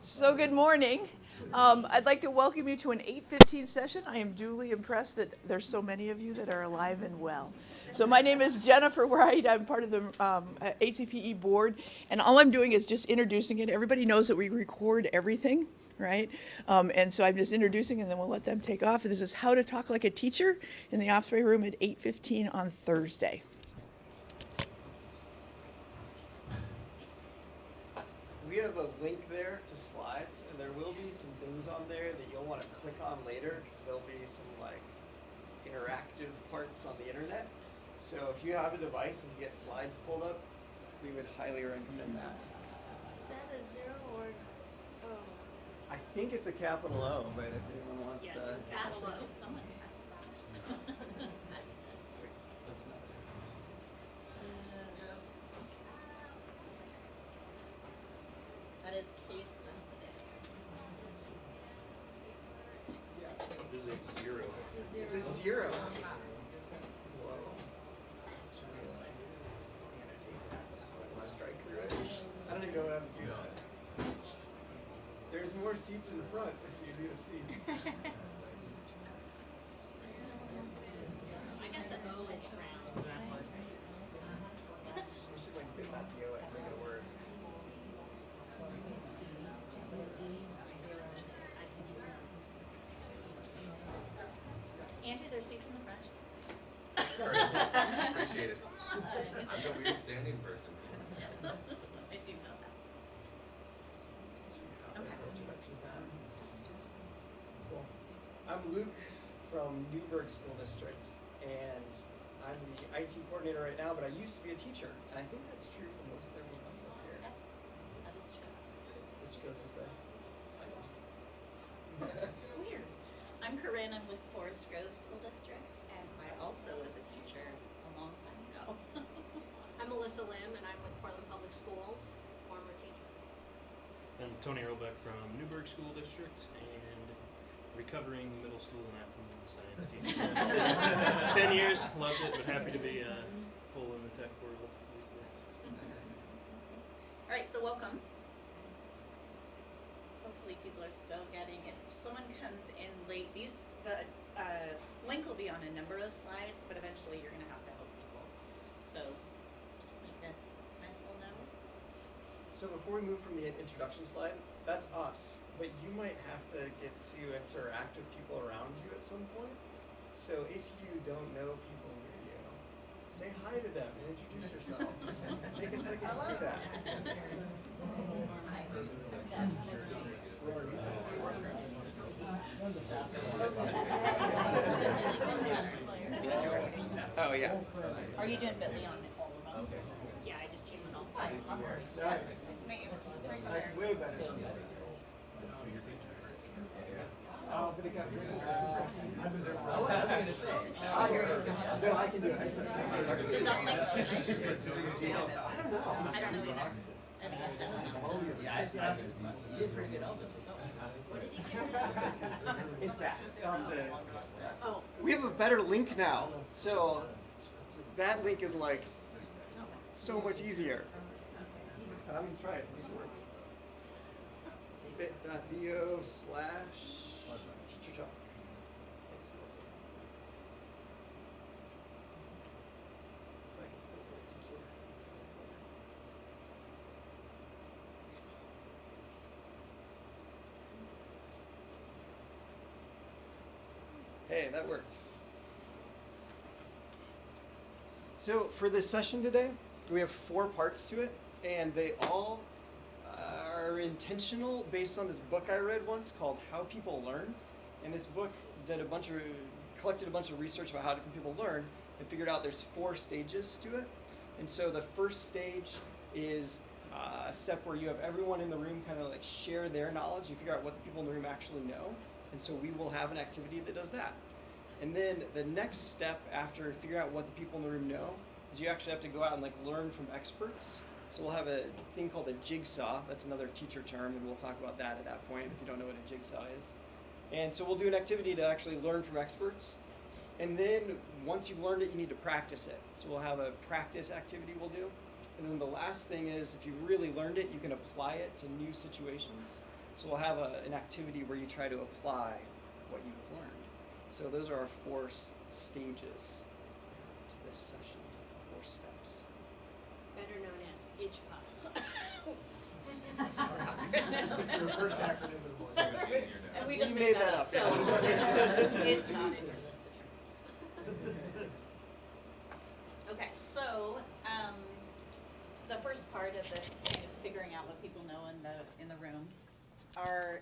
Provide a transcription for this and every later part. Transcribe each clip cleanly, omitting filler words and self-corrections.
So good morning. I'd like to welcome you to an 8:15 session. I am duly impressed that there's so many of you that are alive and well. So my name is Jennifer Wright. I'm part of the ACPE board, and all I'm doing is just introducing it. Everybody knows that we record everything, right? And so I'm just introducing, and then we'll let them take off. This is How to Talk Like a Teacher in the Osprey Room at 8:15 on Thursday. We have a link there to slides, and there will be some things on there that you'll want to click on later, because there'll be some like interactive parts on the internet. So if you have a device and you get slides pulled up, we would highly recommend that. Is that a 0 or O? I think it's a capital O, but if anyone wants Yes, to. capital O. Someone test that. That's not That is case sensitive. This is a 0. It's a 0. Whoa. Should we like annotate that? Let's strike through it. I don't even know how to do that. There's more seats in front if you need a seat. I guess the O is round. We should like get that to and make it work. Andrew, there's seats in the front. Sorry. Appreciate it. I'm the weird standing person. I do know that. Okay. Introduction time. Cool. I'm Luke from Newburgh School District, and I'm the IT coordinator right now, but I used to be a teacher, and I think that's true for most everyone else up here. That is true. Which goes with the title. Weird. I'm Corinne. I'm with Forest Grove School District, and I also was a teacher a long time ago. I'm Melissa Lim, and I'm with Portland Public Schools, former teacher. I'm Tony Robeck from Newburgh School District and recovering middle school and afternoon science teacher. 10 years, loved it, but happy to be full in the tech world these days. All right, so welcome. Hopefully people are still getting it. If someone comes in late, the link will be on a number of slides, but eventually you're going to have to help people. So just make a mental note. So before we move from the introduction slide, that's us, but you might have to get to interact with people around you at some point. So if you don't know people near you, say hi to them and introduce yourselves. Take a second to do that. Oh yeah. Are you doing Bitly on all of them? Yeah, I just changed all. Hi. Nice. Nice to meet you. That's way better. Oh, but it got rid of No, I can do it. Does that link change? I don't know. I don't know either. I think it's done now. You did pretty good Elvis or something. It's back. Oh. We have a better link now. So that link is like so much easier. I'm gonna try it. It works. bit.do/teacher talk. Thanks, Melissa. I can spell for teacher. Hey, that worked. So for this session today, we have 4 parts to it, and they all are intentional based on this book I read once called How People Learn. And this book collected a bunch of research about how different people learn and figured out there's 4 stages to it. And so the first stage is a step where you have everyone in the room kind of like share their knowledge. You figure out what the people in the room actually know. And so we will have an activity that does that. And then the next step after figuring out what the people in the room know is you actually have to go out and like learn from experts. So we'll have a thing called a jigsaw. That's another teacher term, and we'll talk about that at that point if you don't know what a jigsaw is. And so we'll do an activity to actually learn from experts. And then once you've learned it, you need to practice it. So we'll have a practice activity we'll do. And then the last thing is if you've really learned it, you can apply it to new situations. So we'll have an activity where you try to apply what you have learned. So those are our four stages to this session, 4 steps. Better known as IJPA. Your first acronym of the morning. And we We just made made that that up, up. so it's not in your list of terms. Okay, so the first part of this kind of figuring out what people know in the room are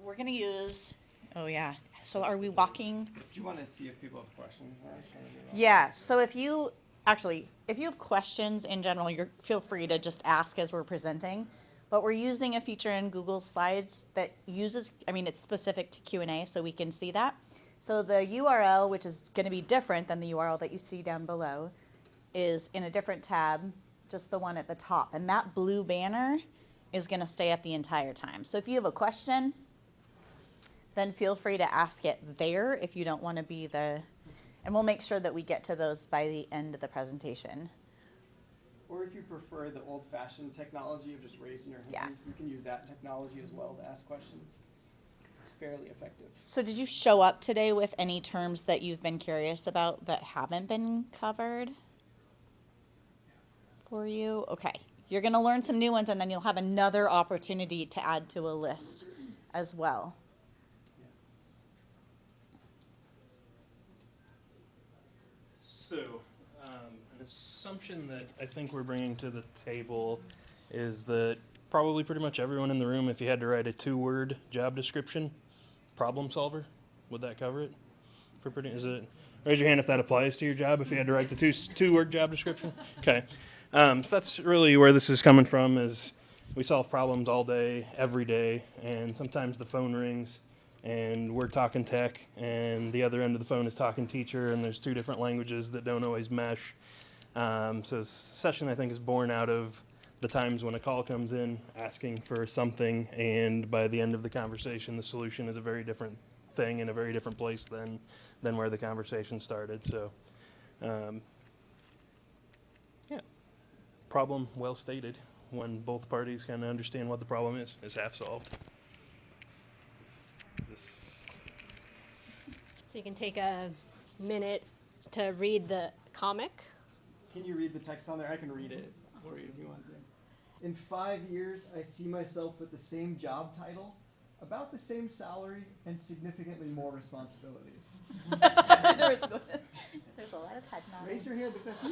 we're going to use. Oh yeah. So are we walking? Do you want to see if people have questions? Yeah. So if you have questions in general, feel free to just ask as we're presenting. But we're using a feature in Google Slides that uses, it's specific to Q&A, so we can see that. So the URL, which is going to be different than the URL that you see down below, is in a different tab, just the one at the top. And that blue banner is going to stay up the entire time. So if you have a question, then feel free to ask it there if you don't want to be and we'll make sure that we get to those by the end of the presentation. Or if you prefer the old-fashioned technology of just raising your hand, you can use that technology as well to ask questions. It's fairly effective. So did you show up today with any terms that you've been curious about that haven't been covered for you? Okay. You're going to learn some new ones, and then you'll have another opportunity to add to a list as well. So, an assumption that I think we're bringing to the table is that probably pretty much everyone in the room, if you had to write a 2-word job description, problem solver, would that cover it? Raise your hand if that applies to your job, if you had to write the 2-word job description? Okay. So that's really where this is coming from, is we solve problems all day, every day, and sometimes the phone rings and we're talking tech and the other end of the phone is talking teacher, and there's 2 different languages that don't always mesh. So this session, I think, is born out of the times when a call comes in asking for something, and by the end of the conversation, the solution is a very different thing in a very different place than where the conversation started. So, problem well stated. When both parties kind of understand what the problem is half solved. So you can take a minute to read the comic. Can you read the text on there? I can read it for you if you want to. In 5 years, I see myself with the same job title, about the same salary, and significantly more responsibilities. There's a lot of head nodding. Raise your hand if that's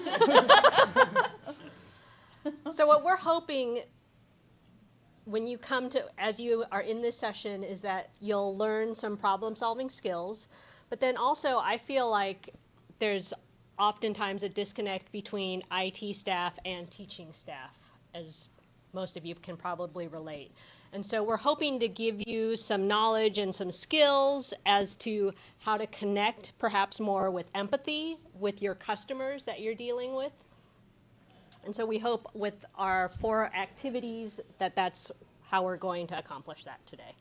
you. So what we're hoping when you as you are in this session, is that you'll learn some problem-solving skills. But then also, I feel like there's oftentimes a disconnect between IT staff and teaching staff, as most of you can probably relate. And so we're hoping to give you some knowledge and some skills as to how to connect perhaps more with empathy with your customers that you're dealing with. And so we hope with our 4 activities that's how we're going to accomplish that today.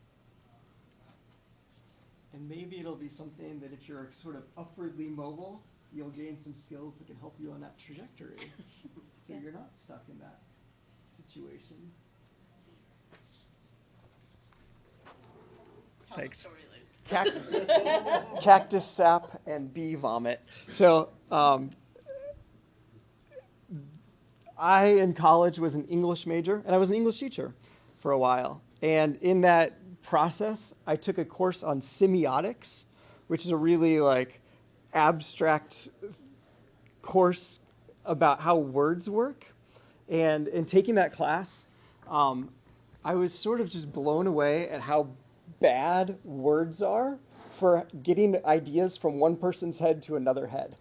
And maybe it'll be something that if you're sort of upwardly mobile, you'll gain some skills that can help you on that trajectory. So you're not stuck in that situation. Thanks. Cactus sap and bee vomit. So I, in college, was an English major, and I was an English teacher for a while. And in that process, I took a course on semiotics, which is a really abstract course about how words work. And in taking that class, I was sort of just blown away at how bad words are for getting ideas from one person's head to another head.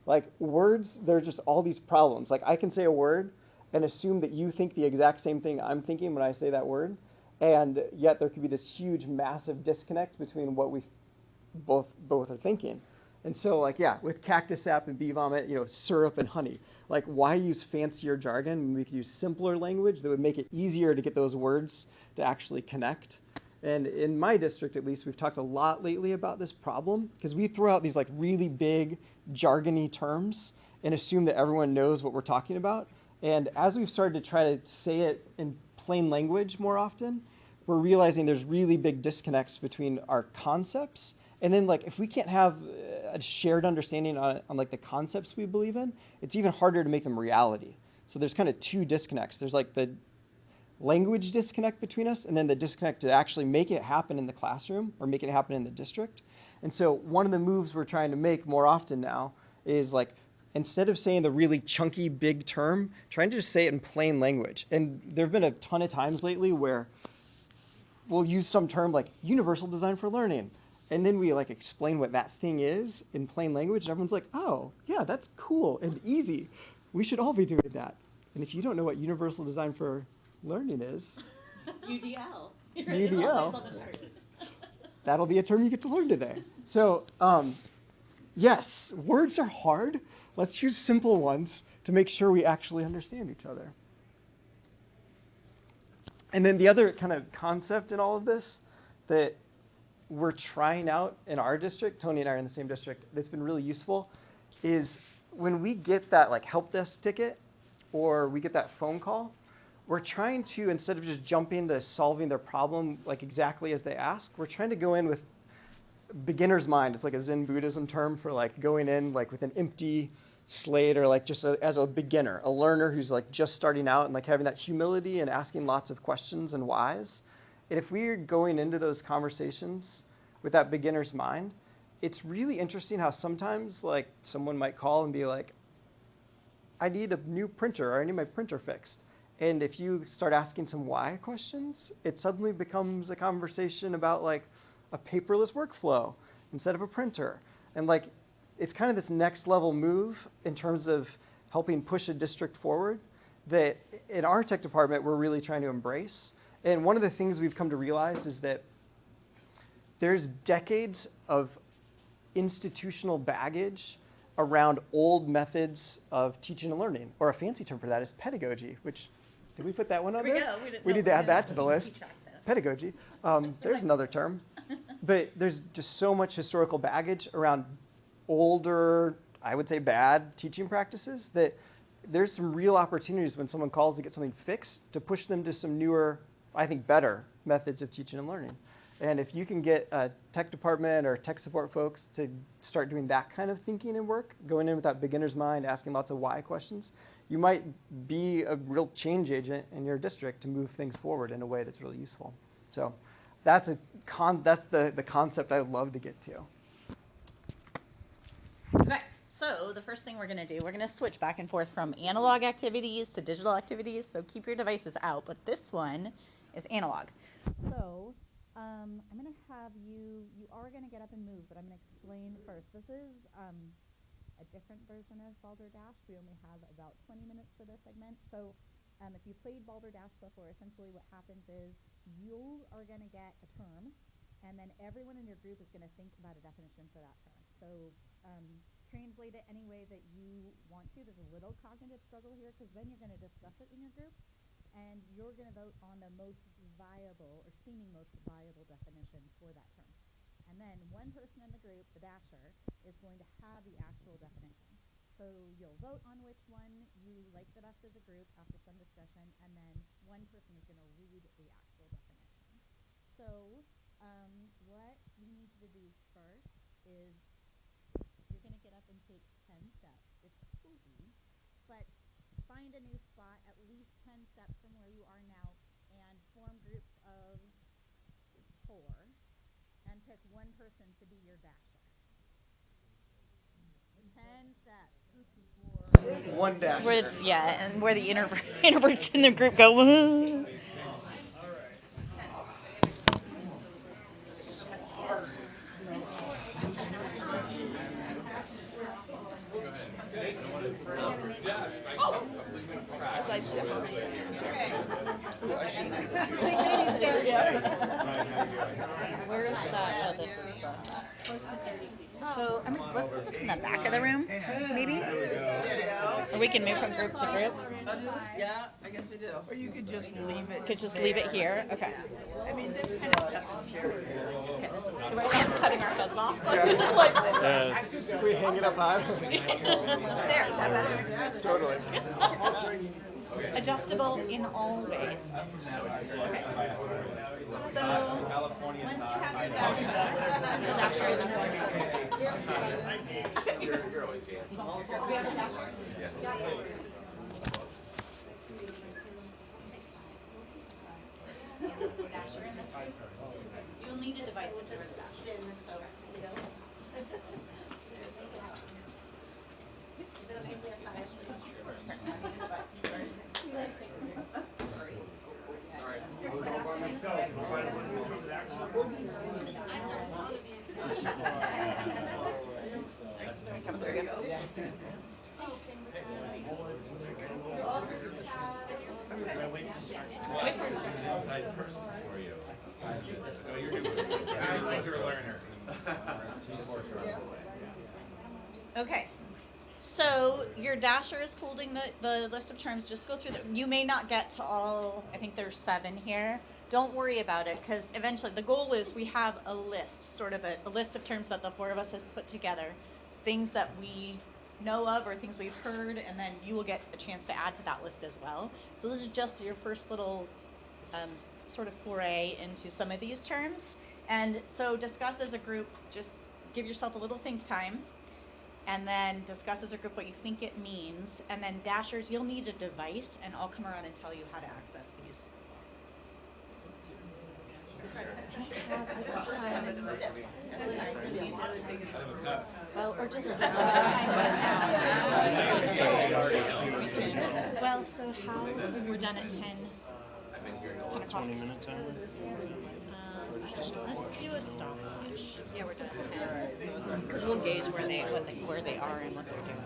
Like words, there are just all these problems. Like I can say a word and assume that you think the exact same thing I'm thinking when I say that word. And yet there could be this huge, massive disconnect between what we both are thinking. And so with cactus sap and bee vomit, syrup and honey. Like why use fancier jargon when we could use simpler language that would make it easier to get those words to actually connect? And in my district, at least, we've talked a lot lately about this problem because we throw out these really big jargony terms and assume that everyone knows what we're talking about. And as we've started to try to say it in plain language more often, we're realizing there's really big disconnects between our concepts. And then like if we can't have a shared understanding on like the concepts we believe in, it's even harder to make them reality. So there's kind of two disconnects. There's like the language disconnect between us, and then the disconnect to actually making it happen in the classroom or making it happen in the district. And so one of the moves we're trying to make more often now is like, instead of saying the really chunky big term, trying to just say it in plain language. And there have been a ton of times lately where we'll use some term like universal design for learning. And then we like explain what that thing is in plain language, and everyone's like, oh, yeah, that's cool and easy. We should all be doing that. And if you don't know what universal design for learning is, UDL. UDL, that'll be a term you get to learn today. So yes, words are hard. Let's use simple ones to make sure we actually understand each other. And then the other kind of concept in all of this that we're trying out in our district, Tony and I are in the same district, that's been really useful, is when we get that like help desk ticket or we get that phone call, we're trying to, instead of just jumping to solving their problem like exactly as they ask, we're trying to go in with beginner's mind. It's like a Zen Buddhism term for like going in like with an empty slate, or like just as a beginner, a learner who's like just starting out, and like having that humility and asking lots of questions and whys. And if we're going into those conversations with that beginner's mind, it's really interesting how sometimes like someone might call and be like, I need a new printer, or I need my printer fixed. And if you start asking some why questions, it suddenly becomes a conversation about like a paperless workflow instead of a printer. And like, it's kind of this next level move in terms of helping push a district forward that in our tech department, we're really trying to embrace. And one of the things we've come to realize is that there's decades of institutional baggage around old methods of teaching and learning, or a fancy term for that is pedagogy, which, did we put that one on there? We need to add that to the list. Pedagogy. There's another term. But there's just so much historical baggage around older, I would say bad teaching practices, that there's some real opportunities when someone calls to get something fixed to push them to some newer, I think better methods of teaching and learning. And if you can get a tech department or tech support folks to start doing that kind of thinking and work, going in with that beginner's mind, asking lots of why questions, you might be a real change agent in your district to move things forward in a way that's really useful. So that's the concept I'd love to get to. Okay, so the first thing we're going to do, we're going to switch back and forth from analog activities to digital activities. So keep your devices out, but this one is analog. So I'm going to have you are going to get up and move, but I'm going to explain first. This is a different version of Balderdash. We only have about 20 minutes for this segment. So if you played Balderdash before, essentially what happens is you are going to get a term, and then everyone in your group is going to think about a definition for that term. So translate it any way that you want to. There's a little cognitive struggle here because then you're going to discuss it in your group, and you're going to vote on the most viable or seeming most viable definition for that term. And then one person in the group, the dasher, is going to have the actual definition. So you'll vote on which one you like the best as a group after some discussion, and then one person is going to read the actual definition. So what you need to do first is you're going to get up and take 10 steps. It's cozy, but find a new spot at least 10 steps from where you are now and form groups of 4 and pick one person to be your dasher. 10 steps. One dash. Yeah, and where the introverts in the group go, woo. Where is that? Oh, this is the. So let's put this in the back of the room, maybe? Or we can move from group to group. Yeah, I guess we do. Or you could just leave it. Could just leave it here. Okay. I mean, this kind of stuff is shared. Okay, this is right now I'm cutting ourselves off. Yeah, We hang it up high. There, is that better? Totally. Adjustable in all ways. Okay. You're always game. Dasher in this group. You'll need a device to just spin. So. Inside person for you. No, you're good. I like your learner. Okay. So your dasher is holding the list of terms. Just go through them. You may not get to all, I think there's 7 here. Don't worry about it, because eventually the goal is we have a list, sort of a list of terms that the 4 of us have put together. Things that we know of or things we've heard, and then you will get a chance to add to that list as well. So this is just your first little sort of foray into some of these terms. And so discuss as a group, just give yourself a little think time. And then discuss as a group what you think it means. And then dashers, you'll need a device, and I'll come around and tell you how to access these. Well, or just. Well, so how we're done at 10. 10 o'clock. 20-minute timer? Let's do a stopwatch. Yeah, we're done at 10. Because we'll gauge where they are and what they're doing.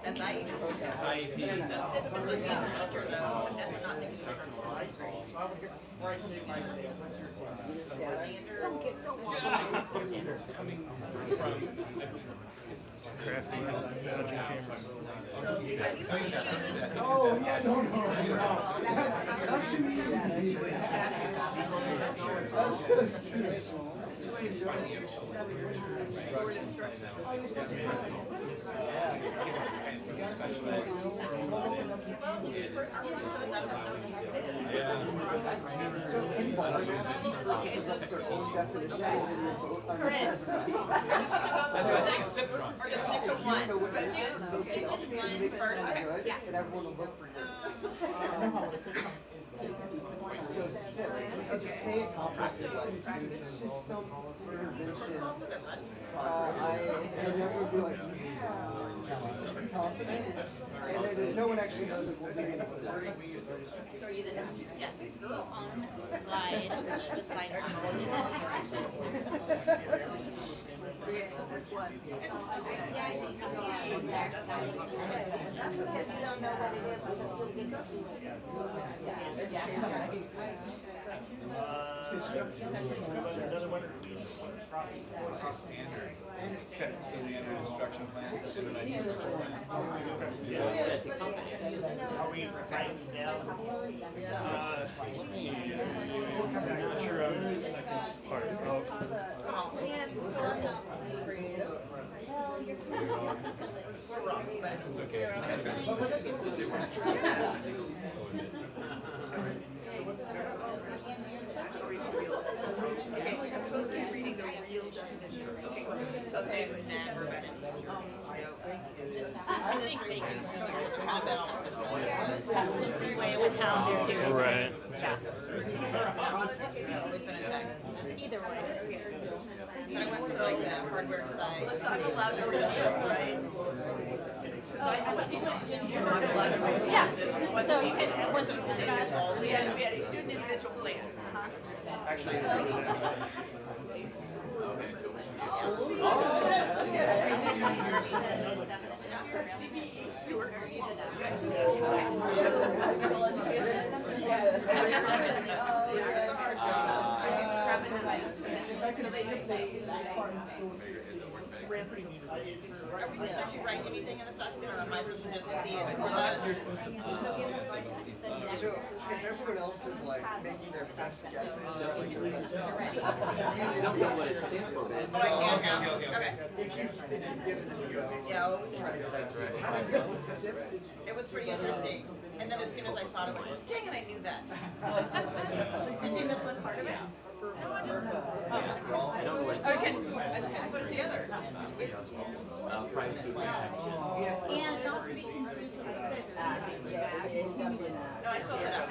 That's IEP. That's IEP. It's supposed to be a teacher though, and that's not thinking of Don't walk. Coming from Crafty, dodging cameras. Oh, yeah, no. That's too easy. That's just Chris. Or just stick to one. Stick with one first. Yeah. And everyone will look for you. So just say it comprehensively. System intervention. I never be like, yeah, confident. And then no one actually knows if we'll be able to. So are you the dash? Yes. Go on slide. The slide. Because you don't know what it is until you get to see it. Another one. standard. Standard instruction plan. Are we writing down? I'm not sure on the second part. We're wrong, but It's okay. Reading the real definition. so they've never been a teacher. I think they can way with how they're doing it. Right. Yeah. Always been a tech. Either way. But I went for like the hardware side. Let's talk about the right? You're not allowed to read. Yeah. So you can, once we discuss. We had a student individual plan. Actually, You were could see if they ran through the Are we supposed to actually write anything in this document, or am I supposed to just see it? You're supposed to. So if everyone else is like making their best guesses, or like their best You're ready. you don't know what it stands for. Oh, I can now. Okay. If you give it to go. Yeah, we'll try. That's right. How did it go? Sip? It was pretty interesting. And then as soon as I saw it, I went, dang it, I knew that. Did you miss one part of it? No, I just. I don't know what I just couldn't put it together. privacy protection. And not to be confused with no, I spelled it out.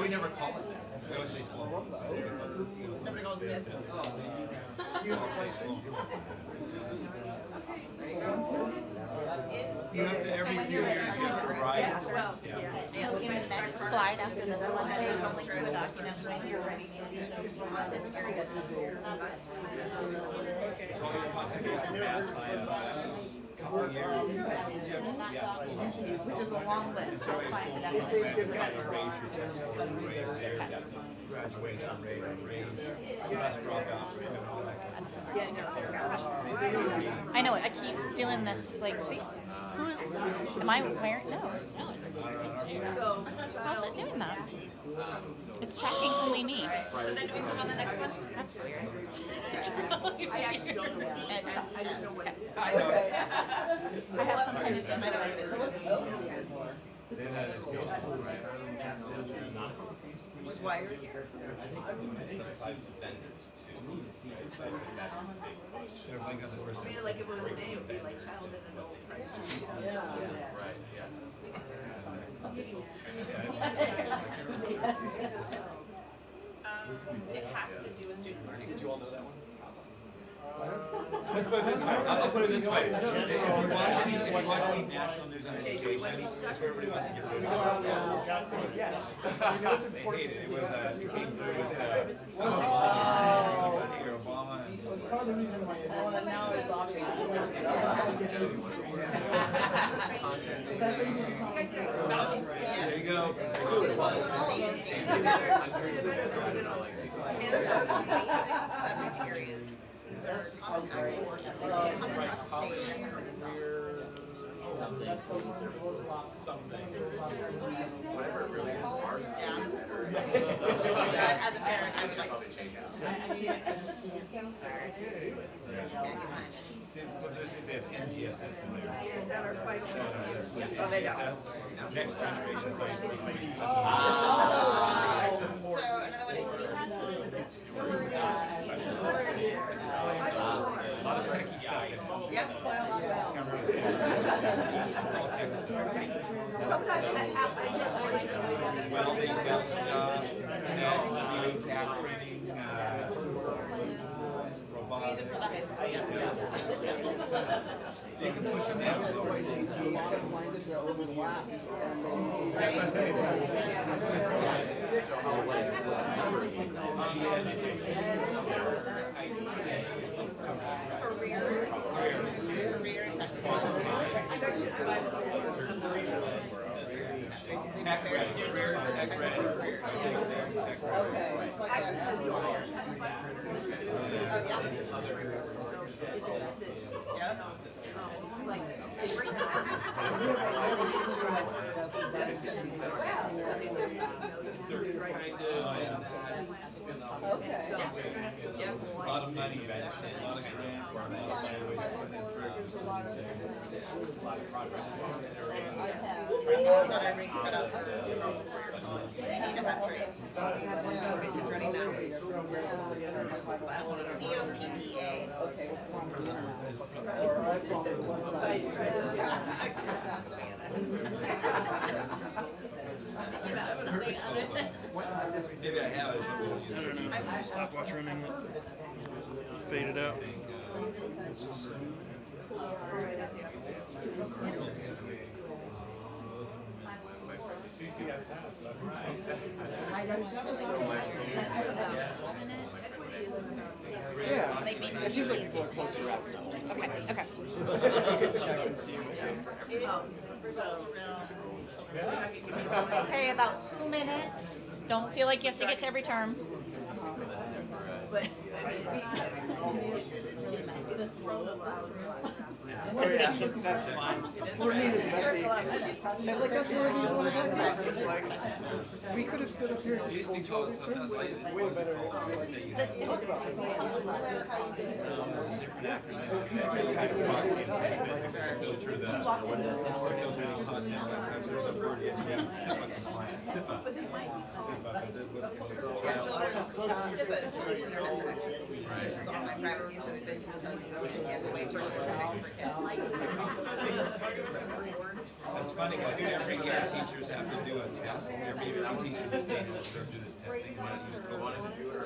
We never call it that. We always say small. Nobody calls it. You have to, every few years you have to write. So in the next slide after this one, there's a link to a document when you're ready to use those content areas. All your content is math, science, couple of years. Which is a long list. So I'll it's find it trying out. to raise your test scores, raise their graduation rate, raise less dropout rate, and all that kind of stuff. I know it. I keep doing this. Like, see, who's? Am I wearing? No, it's how's it doing that? It's tracking only me. So then do we move on the next one? That's weird. I actually don't know. I didn't know what. I have some kind of stuff. I know what it is. Why are you here? I mean, like if it was a day, it would be like child and adult. Right, It has to do with student learning. Did you all know that one? Let's put it this way. I'll put it this way. If you watch any national news on education, that's where everybody wants to get rid of it. Yes. You know it's They important. hate it. It was came through with Obama and Part of the reason why it's Now it's laughing. there you go. Whatever it really is, ours is As a parent, I would like to check out. They have NGSS in there. Oh, they don't. Next generation science. So another one is A lot of techie stuff. Yep. Welding, belt stuff, net, printing, robotics. You can push them down. Tech credit, career, tech credit, tech credit. Bottom 90 events, a lot of grants, a lot of language, a lot of progress. They need to have trades. It's ready now. COPPA. Okay, what's wrong with the internet? Or what's wrong with the Maybe I have it. I don't know. Stopwatch running. Faded out. CCSS, that's right. Yeah, Like maybe it seems like people are close to rap schools. Okay, okay. You could check and see. Okay, about 2 minutes. Don't feel like you have to get to every term. Oh yeah, that's fine. Learning is messy. And like that's one of the things I want to talk about. Is like we could have stood up here and just told you all these terms, but it's way better to like talk about them. That's funny because every year teachers have to do a test. Every year teachers do this testing and not use code.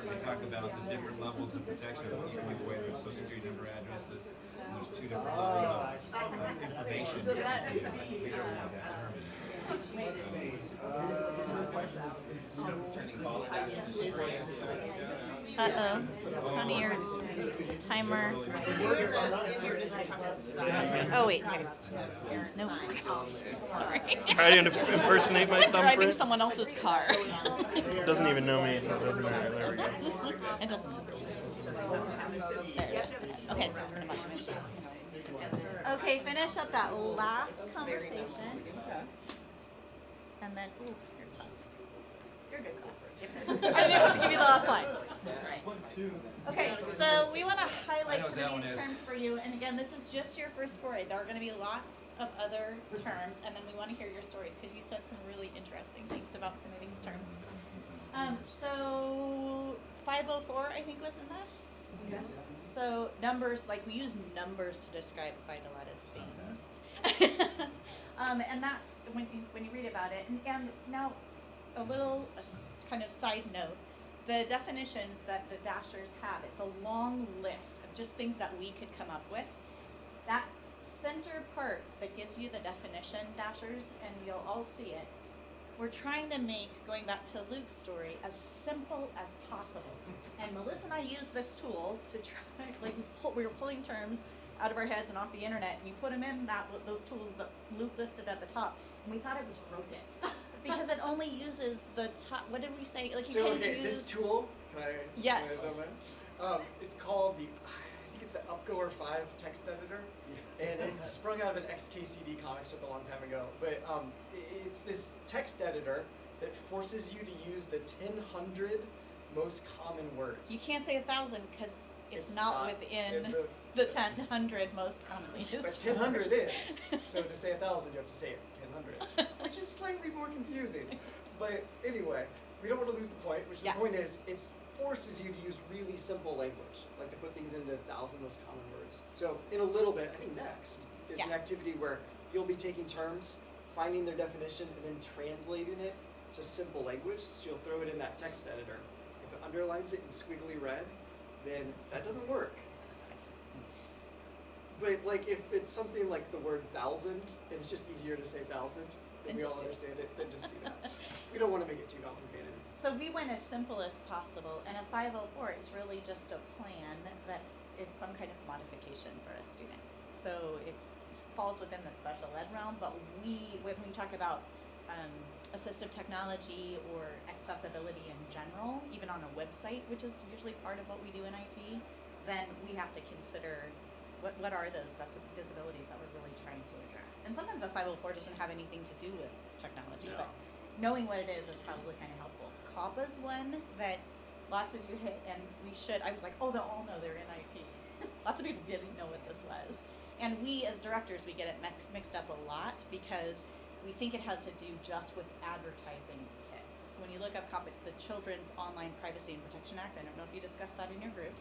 They talk about the different levels of protection. You can give away their social security number addresses. And there's 2 different levels of information. We don't use that term. Tony, your timer. Oh wait, no. Sorry. Try to impersonate my I'm driving thumbprint. someone else's car. It doesn't even know me, so it doesn't matter. There we go. It doesn't matter. There it is. Okay, that's pretty much it. Okay, finish up that last conversation. And then, ooh, you're good. I didn't have to give you the last line. Okay, so we want to highlight some of these terms for you. And again, this is just your first foray. There are going to be lots of other terms, and then we want to hear your stories because you said some really interesting things about some of these terms. So 504, I think, was in that. Yeah. So numbers, like we use numbers to describe quite a lot of things. And that's when you read about it. And now a little kind of side note, the definitions that the dashers have, it's a long list of just things that we could come up with. That center part that gives you the definition, dashers, and you'll all see it, we're trying to make, going back to Luke's story, as simple as possible. And Melissa and I used this tool to try, like we were pulling terms out of our heads and off the internet, and we put them in those tools that Luke listed at the top, and we thought it was broken. Because it only uses the top, what did we say? Like you So can't okay, use... this tool, can I? Yes. It's called the, I think it's the Upgoer 5 text editor, and it sprung out of an XKCD comic strip a long time ago. But it's this text editor that forces you to use the 1,000 most common words. You can't say 1,000 because it's not within the 1,000 most commonly used. But 1,000 is. So to say 1,000, you have to say it 1,000, which is slightly more confusing. But anyway, we don't want to lose the point, which the point is, it forces you to use really simple language, like to put things into 1,000 most common words. So in a little bit, I think next is an activity where you'll be taking terms, finding their definition, and then translating it to simple language. So you'll throw it in that text editor. If it underlines it in squiggly red, then that doesn't work. But like if it's something like the word 1,000, and it's just easier to say 1,000, then we all understand it, then just do that. We don't want to make it too complicated. So we went as simple as possible, and a 504 is really just a plan that is some kind of modification for a student. So it falls within the special ed realm, but when we talk about assistive technology or accessibility in general, even on a website, which is usually part of what we do in IT, then we have to consider what are those disabilities that we're really trying to address. And sometimes a 504 doesn't have anything to do with technology, but knowing what it is probably kind of helpful. COPPA's one that lots of you hit, and I was like, oh, they'll all know they're in IT. Lots of people didn't know what this was. And we, as directors, we get it mixed up a lot because we think it has to do just with advertising to kids. So when you look up COPPA, it's the Children's Online Privacy and Protection Act. I don't know if you discussed that in your groups.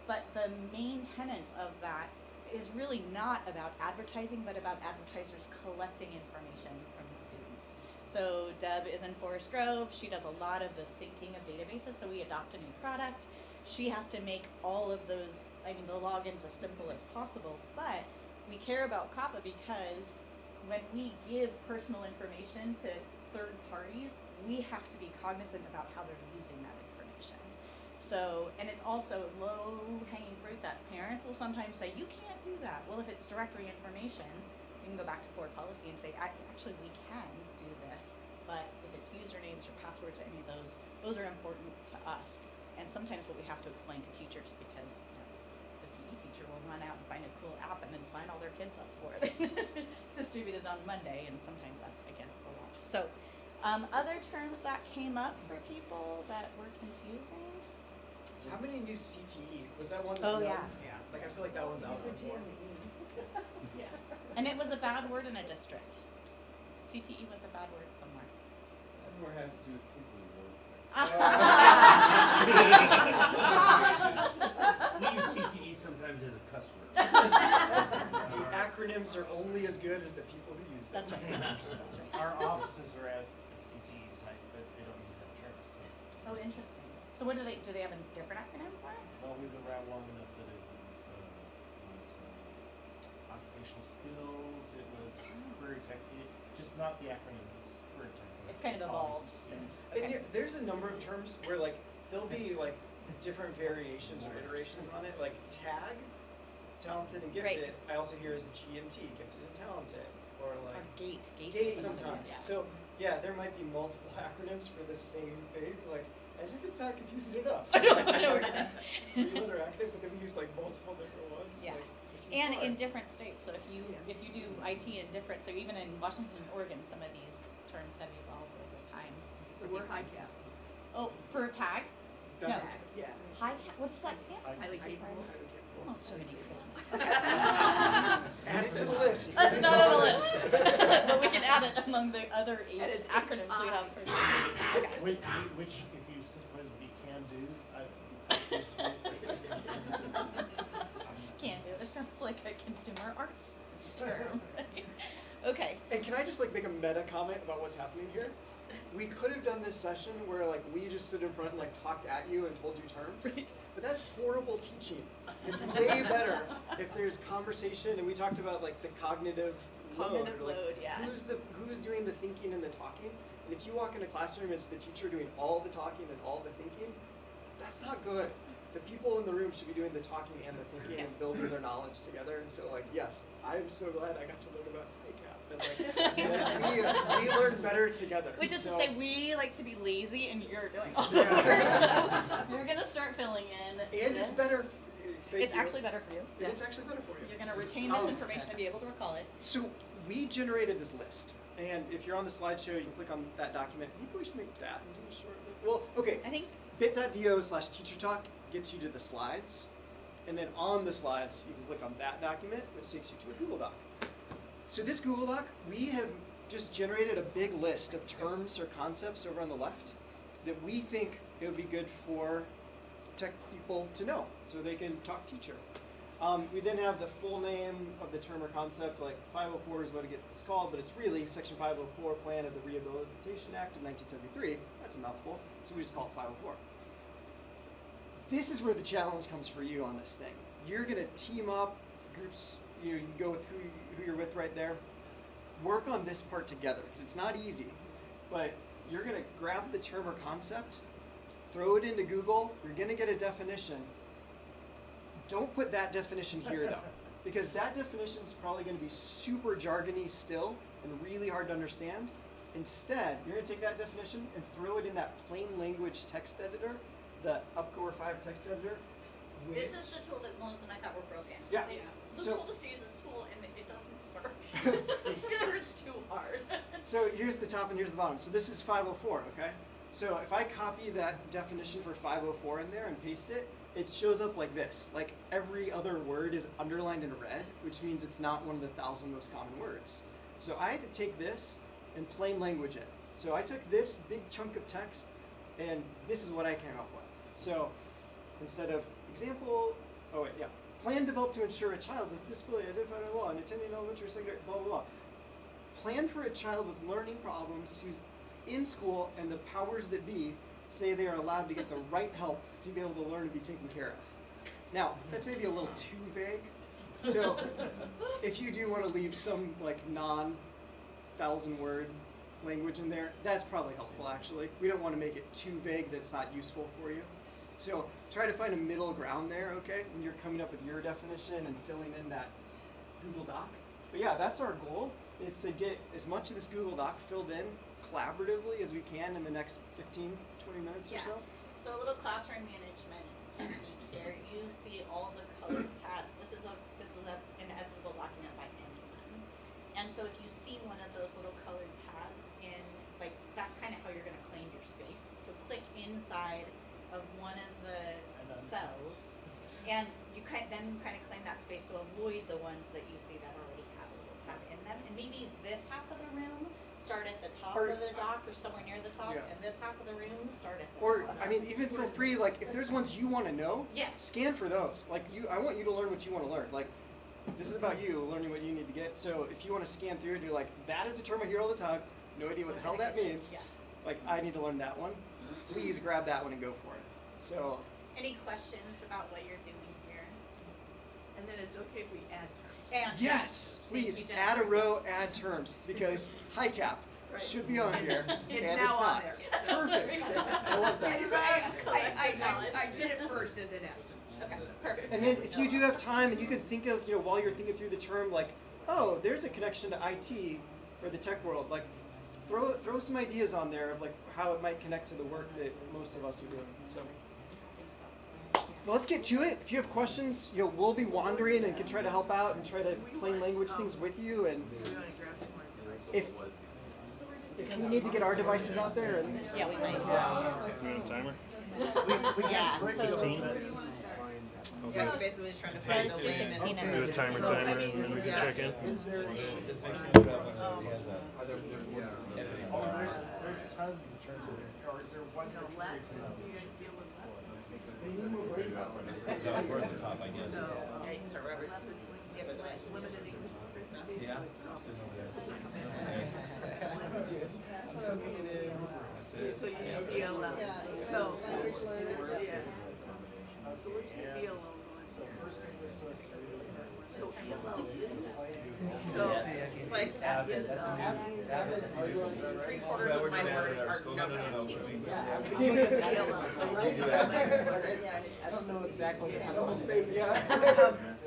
But the main tenets of that is really not about advertising, but about advertisers collecting information from the students. So Deb is in Forest Grove. She does a lot of the syncing of databases. So we adopt a new product. She has to make all of those, the logins as simple as possible. But we care about COPPA because when we give personal information to third parties, we have to be cognizant about how they're using that information. So, and it's also low-hanging fruit that parents will sometimes say, you can't do that. Well, if it's directory information, you can go back to board policy and say, actually, we can do this, but if it's usernames or passwords or any of those are important to us. And sometimes what we have to explain to teachers, because the PE teacher will run out and find a cool app and then sign all their kids up for it, distributed on Monday, and sometimes that's against the law. So, other terms that came up for people that were confusing. How many knew CTE? Was that one that's Oh, known? yeah. Like I feel like that one's out there. Yeah. And it was a bad word in a district. CTE was a bad word somewhere. That more has to do with people who work We use CTE sometimes as a cuss word. The acronyms are only as good as the people who use them. That's right. Our offices are at the CTE site, but they don't use that term. So, Oh, interesting. So what do they have a different acronym for it? well, we've been around long enough that it was occupational skills. It was career tech. Just not the acronym. It's career tech. It's kind of evolved since. And Okay. there's a number of terms where like there'll be like different variations or iterations on it. Like tag, talented and gifted. Right. I also hear as GMT, gifted and talented, or like Or gate. gate is another one, sometimes. yeah. So yeah, there might be multiple acronyms for the same thing. Like as if it's not confusing enough. I know. Like, three-letter acronym, but then we use like multiple different ones. Yeah. Like, this is And hard. in different states. So if you do IT in different, so even in Washington and Oregon, some of these terms have evolved over time. So we're high cap. Oh, for tag? That's No. what's Yeah. High cap. What does that stand for? Highly capable. Oh, so many Christmas. Add it to the list. That's Put it not on the the list. But we can add it among the other 8 it's acronyms we have for okay. Which if you suppose would be can do. Can do. It sounds like a consumer arts term. Okay. And can I just like make a meta comment about what's happening here? We could have done this session where like we just stood in front and like talked at you and told you terms. Right. But that's horrible teaching. It's way better if there's conversation and we talked about like the cognitive load. Cognitive Like, load, yeah. Who's doing the thinking and the talking? And if you walk in a classroom and it's the teacher doing all the talking and all the thinking, that's not good. The people in the room should be doing the talking and the thinking and building their knowledge together. And so like, yes, I'm so glad I got to learn about HiCap. And like, we learn better together. Which is So- to say, we like to be lazy, and you're doing all the Yeah. work. So you're gonna start filling in. And it's this. better. Thank It's you. actually better for you. It's actually better for you. You're gonna retain this information and be able to recall it. So we generated this list, and if you're on the slideshow, you can click on that document. Maybe we should make that into a short. Well, okay. I think. bit.do/teacher talk gets you to the slides, and then on the slides you can click on that document, which takes you to a Google Doc. So this Google Doc, we have just generated a big list of terms or concepts over on the left that we think it would be good for tech people to know, so they can talk teacher. We then have the full name of the term or concept, like 504 is what it's called, but it's really Section 504 Plan of the Rehabilitation Act of 1973. That's a mouthful, so we just call it 504. This is where the challenge comes for you on this thing. You're gonna team up, groups, you can go with who you're with right there. Work on this part together, because it's not easy, but you're gonna grab the term or concept, throw it into Google, you're gonna get a definition. Don't put that definition here though, because that definition is probably gonna be super jargony still and really hard to understand. Instead, you're gonna take that definition and throw it in that plain language text editor, the UpGore 5 text editor. This is the tool that Melissa and I thought were broken. Yeah. The So- tool to use this tool, and it doesn't work. Because it's too hard. So here's the top and here's the bottom. So this is 504, okay? So if I copy that definition for 504 in there and paste it, it shows up like this. Like every other word is underlined in red, which means it's not one of the 1,000 most common words. So I had to take this and plain language it. So I took this big chunk of text, and this is what I came up with. So instead of example, oh wait, yeah. Plan developed to ensure a child with disability identified by law and attending elementary, secondary, blah, blah, blah. Plan for a child with learning problems who's in school and the powers that be say they are allowed to get the right help to be able to learn and be taken care of. Now, that's maybe a little too vague. So if you do want to leave some like non-1,000 word language in there, that's probably helpful actually. We don't want to make it too vague that it's not useful for you. So try to find a middle ground there, okay? When you're coming up with your definition and filling in that Google Doc. But yeah, that's our goal, is to get as much of this Google Doc filled in collaboratively as we can in the next 15, 20 minutes or so. So a little classroom management technique here. You see all the colored tabs. This is an editable document by anyone. And so if you see one of those little colored tabs in, like, that's kind of how you're going to claim your space. So click inside of one of the cells, and you kind of claim that space to avoid the ones that you see that already have a little tab in them. And maybe this half of the room start at the top of the dock or somewhere near the top, and this half of the room start at the Or, bottom. I mean, even feel free, like, if there's ones you want to know, scan for those. Like, I want you to learn what you want to learn. Like, this is about you, learning what you need to get. So if you want to scan through it and you're like, that is a term I hear all the time, no idea what the hell that means, like, I need to learn that one, please grab that one and go for it. So. Any questions about what you're doing here? And then it's okay if we add terms. Yes, please add a row, add terms, because high cap should be on here, It's and now it's on not. there. Perfect. I love that. I did it first and then after. Okay, perfect. And then if you do have time, and you can think of, while you're thinking through the term, like, oh, there's a connection to IT or the tech world, like, throw some ideas on there of like how it might connect to the work that most of us are doing. So. Well, let's get to it. If you have questions, we'll be wandering and can try to help out and try to plain language things with you. And if we need to get our devices out there, and yeah, we might. Are on a timer? Yeah. 15? Yeah, we're basically just trying to find a way and Do a timer and then we can check in. Just make sure that he has a. Oh, there's tons of terms in there. Or is there one particular example? No, we're at the top, I guess. Yeah, you can start wherever. Yeah, but Limited English proficiency. Yeah. I'm so negative. So you need ELLs. So, yeah. So what's the ELL one? So first English to us to really So ELLs. So, like, three-quarters of my words are no. I don't know exactly how to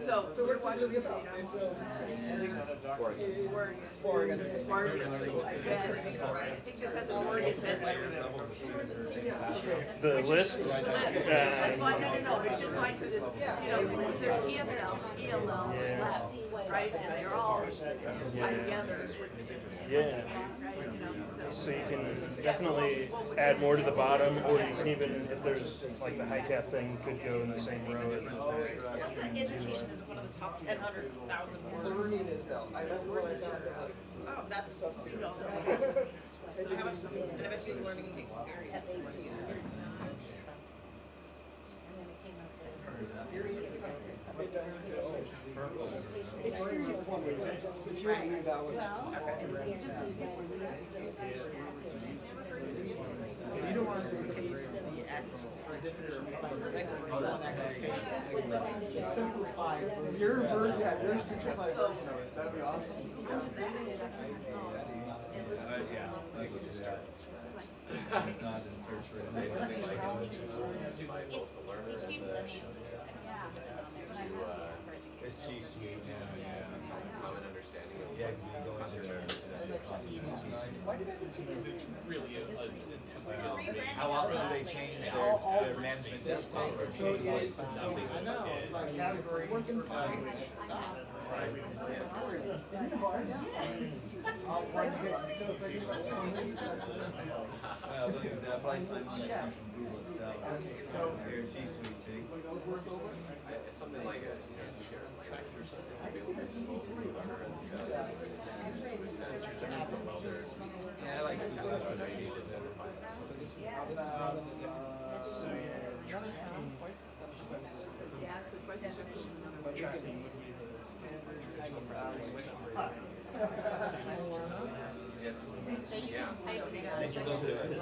So what's it really about? It's a Bargain. I think this has a bargain. The list? That's fine, no, it's just fine because it's, there's ESL, ELL, right, and they're all tied together. Yeah. So you can definitely add more to the bottom, or you can even, if there's like the high cap thing, could go in the same row as Education is one of the top 10,000 words. Learning is though. I don't know what I found out. Oh, that's a substitute. And I bet you learning experience. Experience is one way. So if you want to leave that one, that's fine. You don't want to replace the acronym for different simplify your version, your simplified version of it. That'd be awesome. It's changed the names. It's G Suite. Common understanding of Really how often do they change their management system? I know, it's like category working fine. Isn't it hard? Well, look at that, probably some from Google itself. Here, G Suite, see? It's something like a share track or something to be able to Yeah, I like it. So this is how this So yeah, So twice as efficient as another tracking would be the Did you look at it?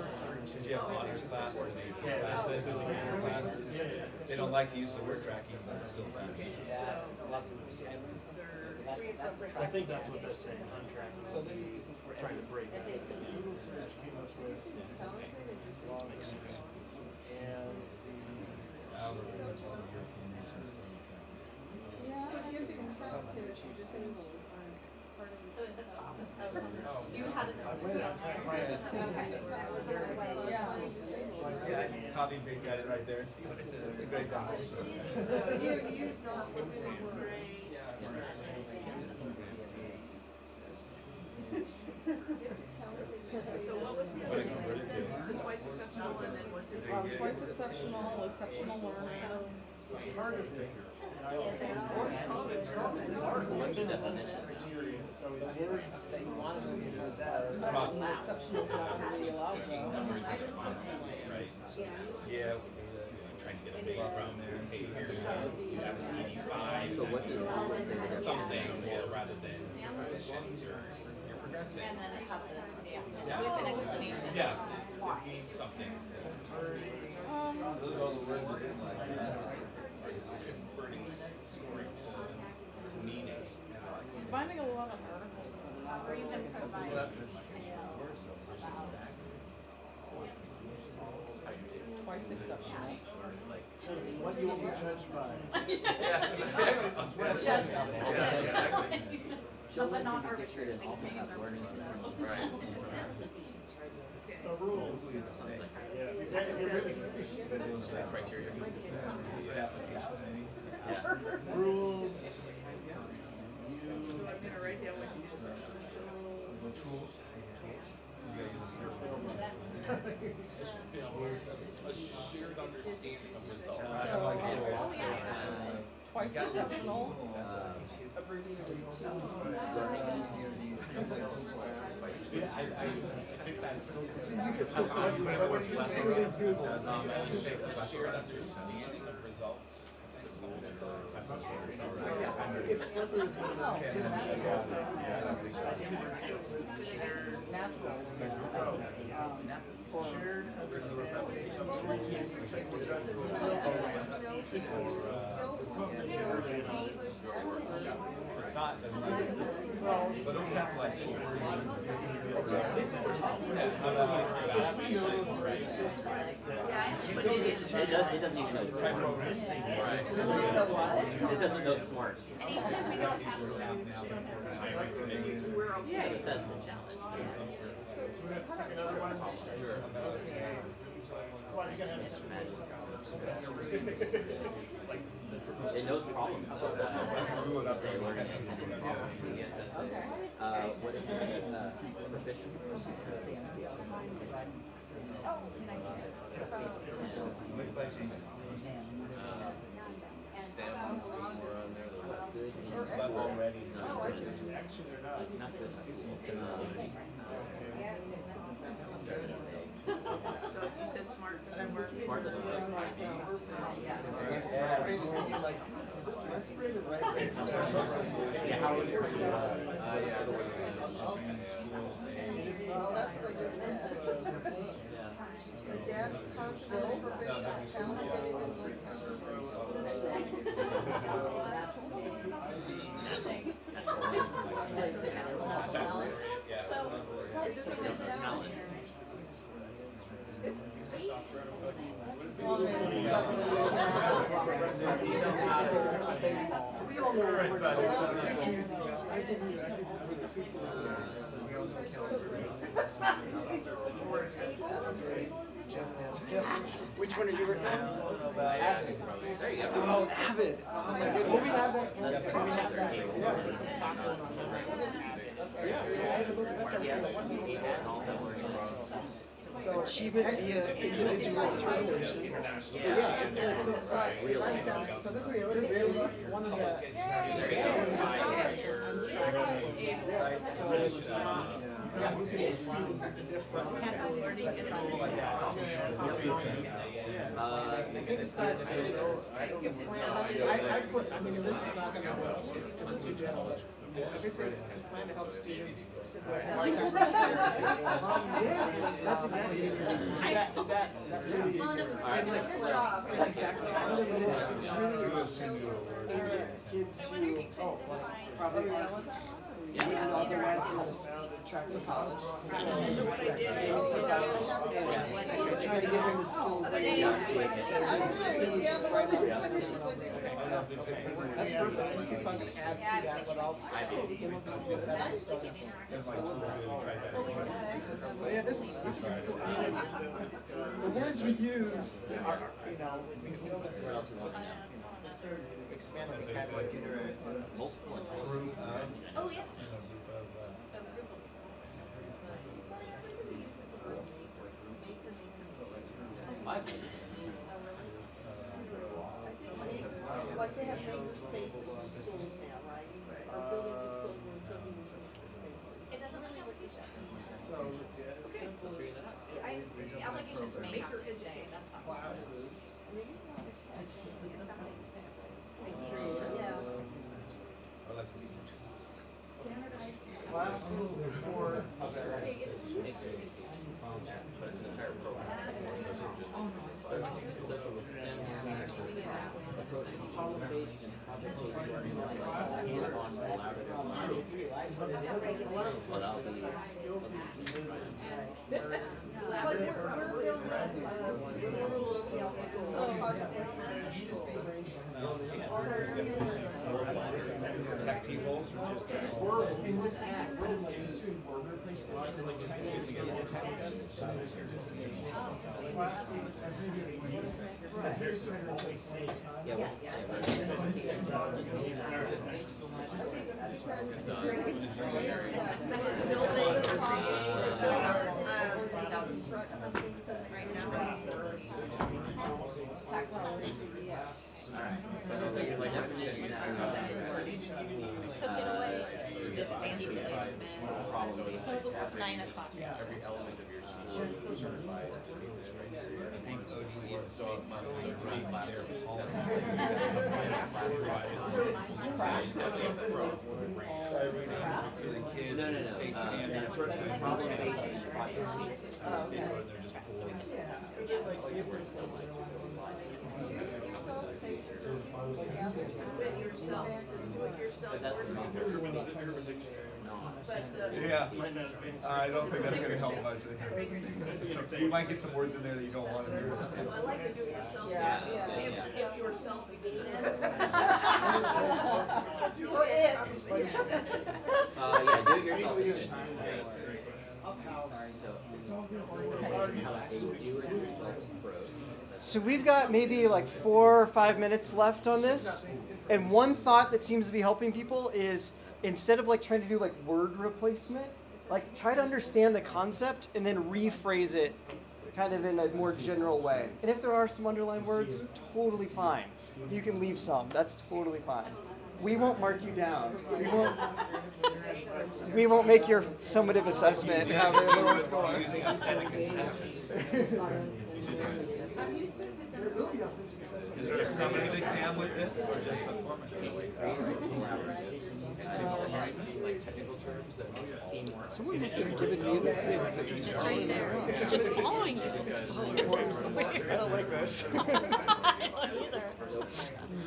Did you have honors classes and AP classes and major classes? They don't like to use the word tracking, but it's still done. Yeah, it's lots of assignments. That's the I think that's what that's saying, untracked. So this is for Trying to break that. Google search came up with Makes sense. and So is it off? You had it. Copy and paste it right there. See what it says. It's a great demo. So what was the other name? So twice exceptional and then what did we? Twice exceptional, exceptional learner. It's hard to pick. I always say it's hard to pick criteria. So The it's words that you want to use are Cross- exceptional, not going to be allowed Numbers and responses, right? Yeah, trying to get a big from there. Hey, here's you have a DD5. So what does something more rather than you're progressing. And then it has the, with an explanation. Yes, it means something. Those are all the words that are converting story to meaning. Finding a lot of articles. Or you can provide detail about. Twice exceptional. what you will be judged by. Yes. No, but not arbitrary things are Right. The rules. Yeah. Criteria. Rules. So I'm gonna write down what you said. A shared understanding of results. Twice exceptional, abbreviated as two. A shared understanding of results. It's not as much. But don't capitalize it. This is the problem. We know those words. It doesn't even know smart. It doesn't know smart. And he said we don't have to. We're okay. Yeah, but that's the challenge. Another one. Well, you gotta have It knows problems. What is it? Proficient? Stamp on Steam or on there. Good. Already. action or not. Not good. So you said smart. Smart doesn't know. Is this left brain or right brain? Yeah, how would you Well, that's what you're doing. The dad's continental proficient, talented English. We all know what we're doing. I think with the people we all know Which one are you working on? Avid. There you go. Oh, Avid. Oh my goodness. Will we have that? That's Can we have that? Yeah, there's some talk going on. So achievement via individual determination. Yeah, so this is really one of the. So it's not. Yeah, you can students into different. It's not. I put. I mean, this is not going to work. It's too general. If it says plan to help students. Yeah, that's exactly it. That's really good job. That's exactly it. It's really kids who probably aren't. Otherwise, will track the college. So what I did is Trying to give them the skills that you Yeah. That's perfect. Just see if I can add to that without the ones that we set at the start. But yeah, this is cool. I mean, the words we use are, you know, we always expand the vocabulary. Oh, yeah. Like they have maker spaces in schools now, right? Or building the schools where building the maker spaces. It doesn't really have a teacher. So yeah, simple as Allegations may have to stay, that's all. classes. And they use a lot of stuff. Yeah. Yeah. Classes for But it's an entire program. Social with STEM, approaching implementation, project learning, hands-on collaborative. But I'll be Like we're building Tech peoples or just we're in which we're like just doing word replacement. Took it away. Probably 9 o'clock. every element of your school is certified to meet this criteria. I think ODE and state markers are running their policy. For the kids, the state standards. State board, they're just pulled. Yeah, I don't think that's gonna help much. You might get some words in there that you don't want to hear. I like to do it yourself. Yeah. If yourself again. Or it. Yeah, do it yourself. So we've got maybe like 4 or 5 minutes left on this. And one thought that seems to be helping people is instead of like trying to do like word replacement, like try to understand the concept and then rephrase it kind of in a more general way. And if there are some underlined words, totally fine. You can leave some. That's totally fine. We won't mark you down. We won't make your summative assessment have a lower score. Using authentic assessment. Is there a summative exam with this or just the formative? Like technical terms that Someone must have given me the things that you're It's right there. It's just following you. It's following you. I don't like this. I don't either.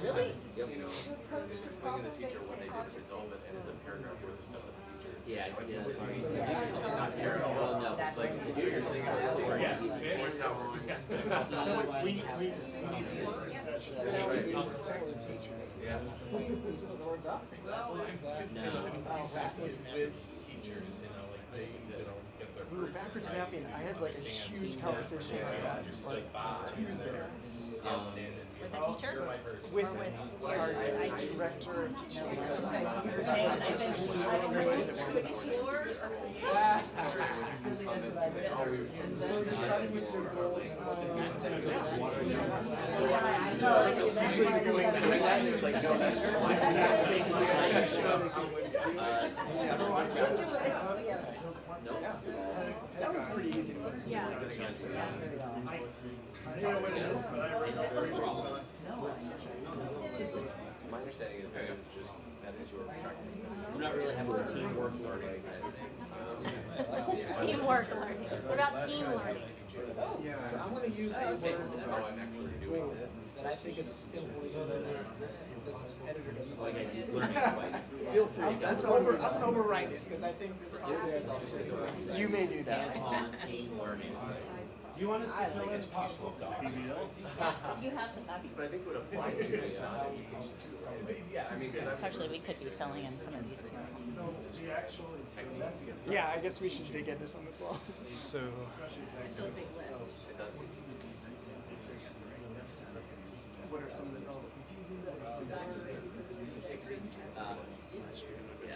Really? You know, explaining to the teacher what they did to resolve it, and it's a paragraph worth of stuff that the teacher. Yeah, not paragraph. Well, no, it's like if you're saying Yeah. With teachers, you know, like they don't get their We were backwards mapping. I had like a huge conversation about that like Tuesday. With the teacher? With our director of teaching. So just try to use their goal. Usually the going that one's pretty easy to put some My understanding is that it's just that is your practice. We're not really having a teamwork learning. Teamwork learning. What about team learning? Yeah, so I'm going to use a word How I'm actually doing it. that I think is simply this editor doesn't like it. Learning Feel free. I'm going to overwrite it because I think this audio is You may do that. hands-on team learning. Do you want us to fill in possible docs? You have some, that'd be But I think it would apply to the education too, right? Yeah, I mean, because actually, we could be filling in some of these too. The actual is Yeah, I guess we should dig into some as well. So, It's a big list. it does. What are some of the most confusing Yeah.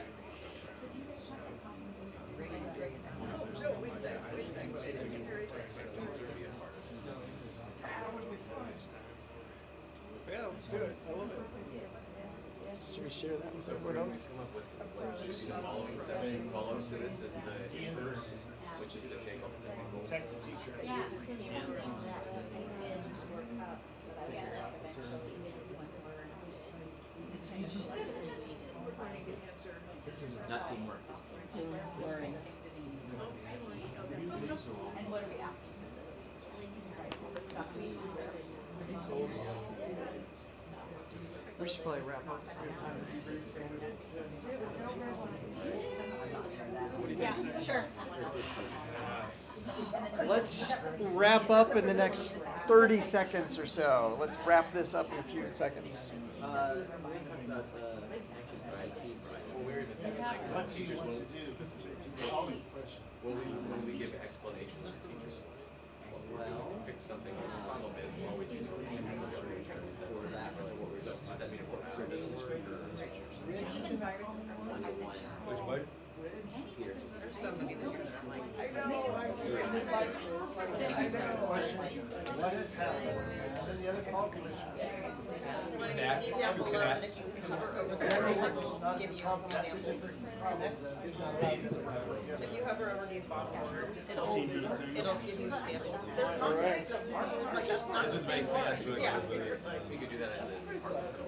Yeah, let's do it. I love it. Should we share that with everyone else? Come up with what should be the following section. Follow to this is the inverse, which is to take all the technical. tech teacher. Yeah, this is something that we did work up, but I guess eventually we just want to learn to kind of collectively lead in Not teamwork. to learn. And what are we asking We should probably wrap up so we have time to debrief and what do you think? Yeah, sure. Let's wrap up in the next 30 seconds or so. Let's wrap this up in a few seconds. We're talking about the actions by IT, right? Well, we're in the second language. What do you want to do? Always question. When we give explanations to teachers, well, fix something with a problem is we always use what we do or that, or what we're does that mean what we're doing? One-to-one. Which what? Here. There's somebody that you're not like, I know, I know. What has happened? And then the other call commission. When you see down below that if you hover over the it will give you examples. If you hover over these bottom words, it'll give you examples. They're not very good. Like that's not It the just same makes word. sense. Yeah. We could do that as a part of the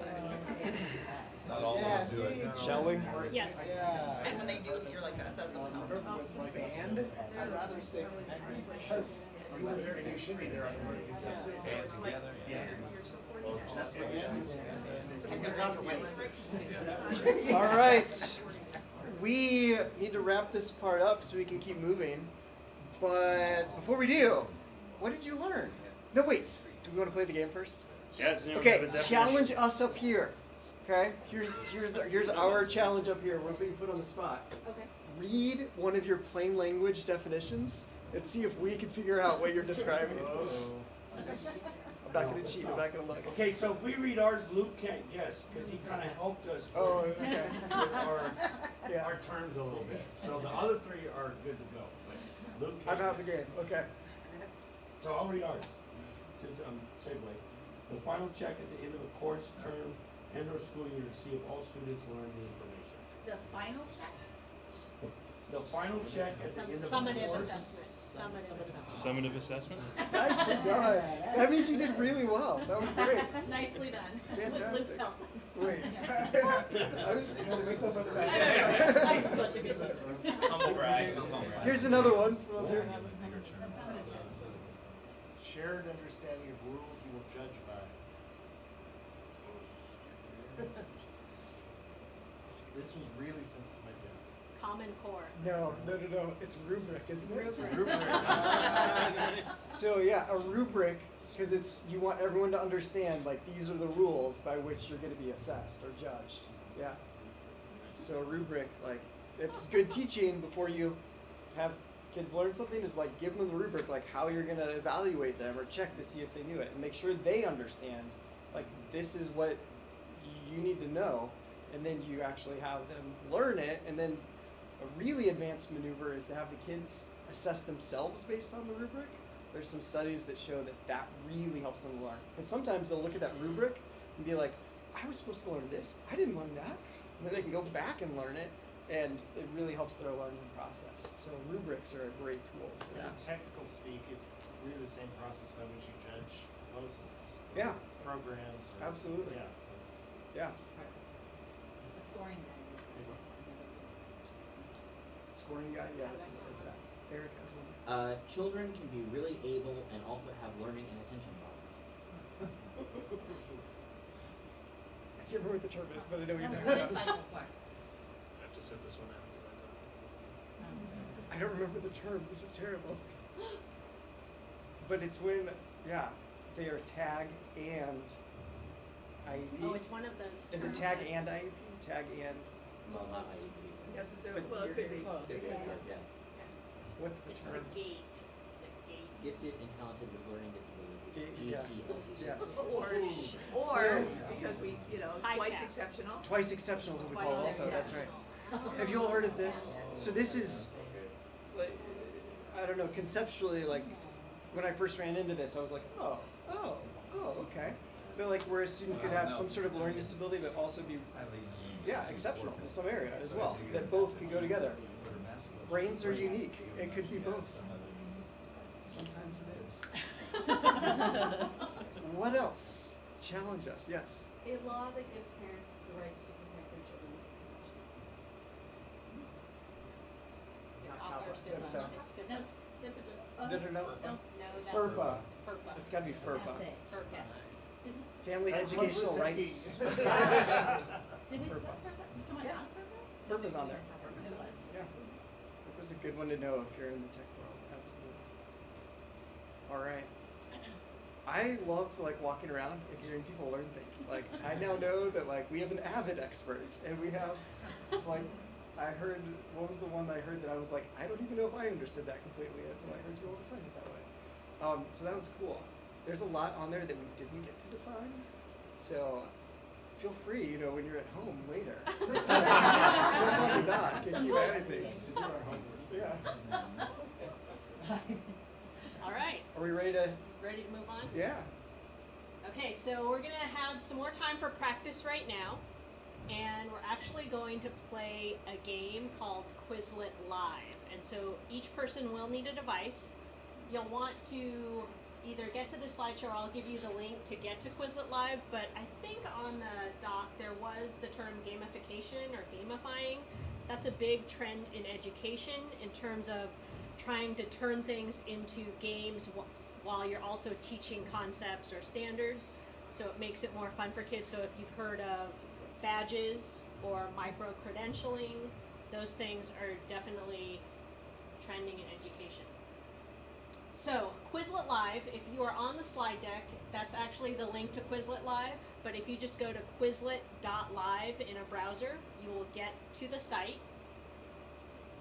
Not all of them do it. Shall we? Yes. Yeah. And when they do, you're like, that doesn't help. Was like band, I'd rather say because you should be there on the word except Band together. Yeah. Well, that's what All right. We need to wrap this part up so we can keep moving. But before we do, what did you learn? No, wait. Do we want to play the game first? yeah, so now we have Okay, a definition. challenge us up here. Okay, here's our challenge up here. We're being put on the spot. Okay. Read one of your plain language definitions and see if we can figure out what you're describing. I'm not gonna cheat. I'm not gonna look. Okay, so if we read ours, Luke can't guess, because he kind of helped us Oh, with okay. Yeah. our terms a little bit. So the other three are good to go, but Luke I'm can't out of the guess. game. Okay. So I'll read ours, since I'm segue. The final check at the end of a course, term, and or school year to see if all students learn the information. The final check? The final check at the end of a Summative course. assessment. Summative assessment. Summative assessment? Nicely done. That means you did really well. That was great. Nicely done. Fantastic. Luke's help. Wait. I was just patting myself on the I know, right? I'm back. such a good teacher. Humble brag, just humble brag. Here's another one. From up here. Shared understanding of rules you will judge by. This was really simplified down. Common core. No. It's rubric, isn't it? Rubric. So yeah, a rubric, because you want everyone to understand, like, these are the rules by which you're going to be assessed or judged. Yeah. So a rubric, like, it's good teaching before you have kids learn something, is like give them the rubric, like how you're going to evaluate them or check to see if they knew it, and make sure they understand, like, this is what you need to know, and then you actually have them learn it. And then a really advanced maneuver is to have the kids assess themselves based on the rubric. There's some studies that show that really helps them learn. Because sometimes they'll look at that rubric and be like, I was supposed to learn this, I didn't learn that. And then they can go back and learn it, and it really helps their learning process. So rubrics are a great tool for In that. technical speak, it's really the same process by which you judge proposals. Yeah. Programs. Or, Absolutely. Yeah. So it's, Yeah. The scoring guide. Scoring guide, yeah, let's look at that. Eric has one. Children can be really able and also have learning and attention problems. I can't remember what the term is, but I know what you're talking about. I have to sit this one out because I I don't remember the term. This is terrible. but it's when, yeah, they are tag and IEP. Oh, it's one of those. Is it terms tag that- and IEP? Tag and, Well, not IEP. Necessarily, But well, it could be. Close. It is, yeah. what's the It's term? the gate. It's a gate. Gifted and talented with learning disabilities. Yeah. GTLD. Yes. Or So- because we, High twice cap. exceptional. Twice exceptional is what we call it Twice also, that's right. exceptional. Have you all heard of this? So this is, like, I don't know, conceptually, like, when I first ran into this, I was like, oh, okay. But like where a student could have some sort of learning disability, but also be, yeah, exceptional in some area as well, that both could go together. Brains are unique, it could be both. Sometimes it is. What else? Challenge us, yes. A law that gives parents the rights to protect their children's information. No. No, that's FERPA. FERPA. It's gotta be FERPA. That's it. FERPA. Family That's Educational what we're Rights. taking. Did we put FERPA. Did someone add FERPA? FERPA's on there. Yeah. FERPA's a good one to know if you're in the tech world, absolutely. All right. I love to like walking around and hearing people learn things. Like I now know that like we have an Avid expert and we have like I heard what was the one that I heard that I was like I don't even know if I understood that completely until I heard you all define it that way. So that was cool. There's a lot on there that we didn't get to define. So feel free, when you're at home later. Jump on the dock and keep adding things. Yeah. All right. Are we ready to? Ready to move on? Yeah. Okay, so we're going to have some more time for practice right now. And we're actually going to play a game called Quizlet Live. And so each person will need a device. You'll want to either get to the slideshow or I'll give you the link to get to Quizlet Live. But I think on the doc there was the term gamification or gamifying. That's a big trend in education in terms of trying to turn things into games while you're also teaching concepts or standards. So it makes it more fun for kids. So if you've heard of badges or micro-credentialing, those things are definitely trending in education. So Quizlet Live, if you are on the slide deck, that's actually the link to Quizlet Live. But if you just go to quizlet.live in a browser, you will get to the site.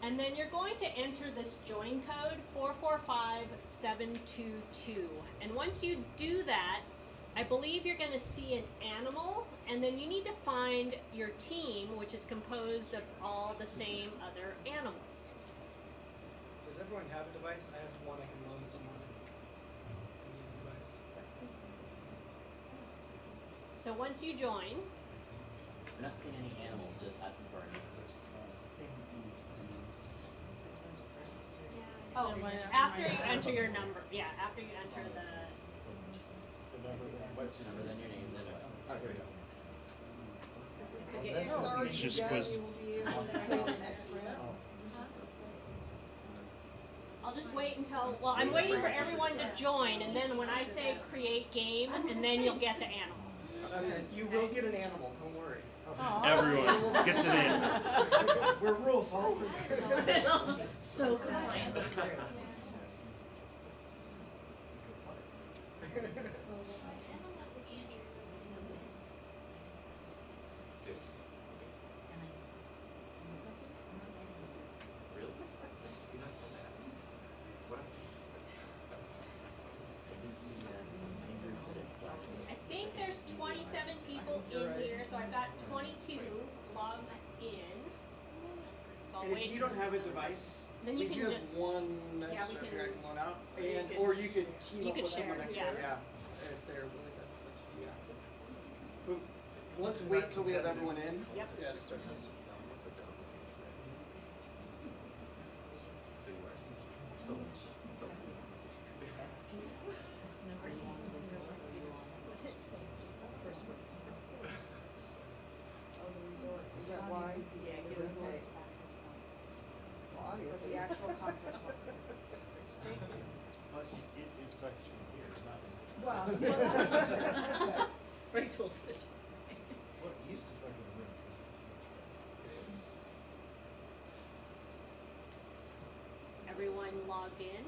And then you're going to enter this join code 445722. And once you do that, I believe you're going to see an animal, and then you need to find your team, which is composed of all the same other animals. Does everyone have a device? I have one I can loan someone. I need a device. So once you join, We're not seeing any animals, just asking for our names. oh, after you enter your number, after you enter the Number, then your name, then it's. Oh, here we go. It's just quiz. I'll just wait until, well, I'm waiting for everyone to join, and then when I say create game, and then you'll get the animal. Okay, you will get an animal, don't worry. Everyone gets an animal. We're rule followers. So compliant. Really? You're not so bad. What? I think there's 27 people in here, so I've got 22 logged in. So I'll And wait. if you don't have a device, Then you we can do have just- one yeah, we extra can- here I can loan out, or you could- or you could team you up could with someone share, extra, yeah. if they're willing to yeah. But let's wait till we have everyone in. Yep. Yeah, to start this. So you are still. Is that why? Yeah, give us Okay. Well, obviously. The actual conference. But it sucks from here, not from Well, Rachel Fish. Well, it used to suck in the room. Is everyone logged in?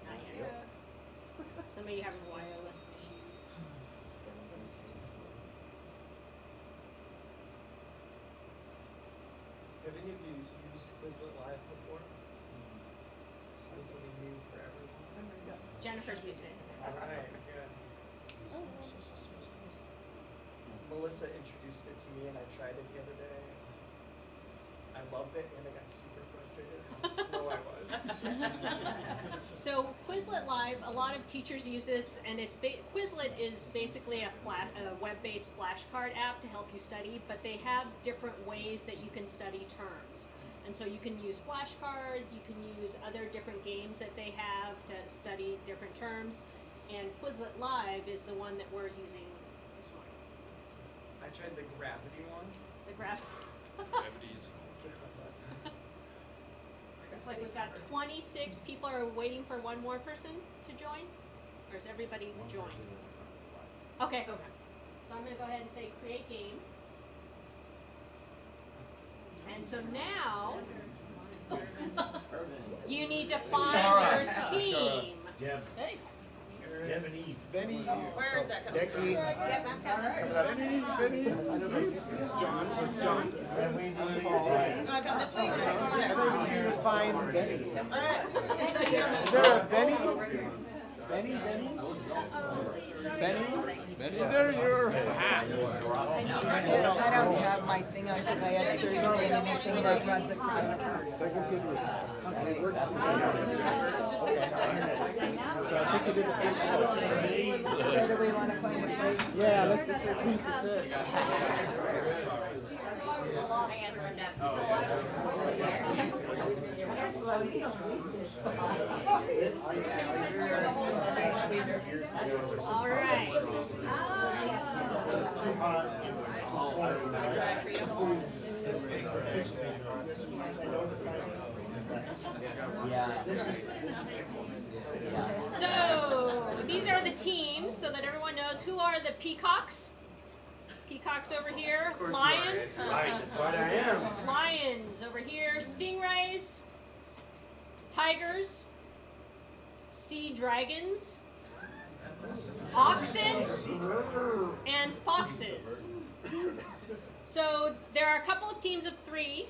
Not yet. Somebody having wireless issues. Have any of you used Quizlet Live before? So this will be new for everyone. Jennifer's using it. All right, good. Melissa introduced it to me and I tried it the other day. I loved it and I got super frustrated how slow I was. So Quizlet Live, a lot of teachers use this, and Quizlet is basically a web-based flashcard app to help you study, but they have different ways that you can study terms. And so you can use flashcards, you can use other different games that they have to study different terms, and Quizlet Live is the one that we're using this morning. I tried the gravity one. The Gravity is Looks like we've got 26 people are waiting for one more person to join, or is everybody joined? Okay. So I'm going to go ahead and say create game. And so now you need to find your team. Deb. Hey. Deb and Eve. Benny. Where is that coming from? Becky. Benny. John. And we need Paul. Wanna come this way or just go I around? think we need to find Benny. All right. Is there a Benny? Benny? There you're. I don't have my thing on because I had surgery and everything that runs across the first. So I think you did the first one. Where do we want to find it? Yeah, let's just say who's the set. All right. So these are the teams, so that everyone knows who are the peacocks. Peacocks over here, lions. Right, that's what I am. Lions over here, stingrays, tigers, sea dragons, oxen, and foxes. So there are a couple of teams of 3,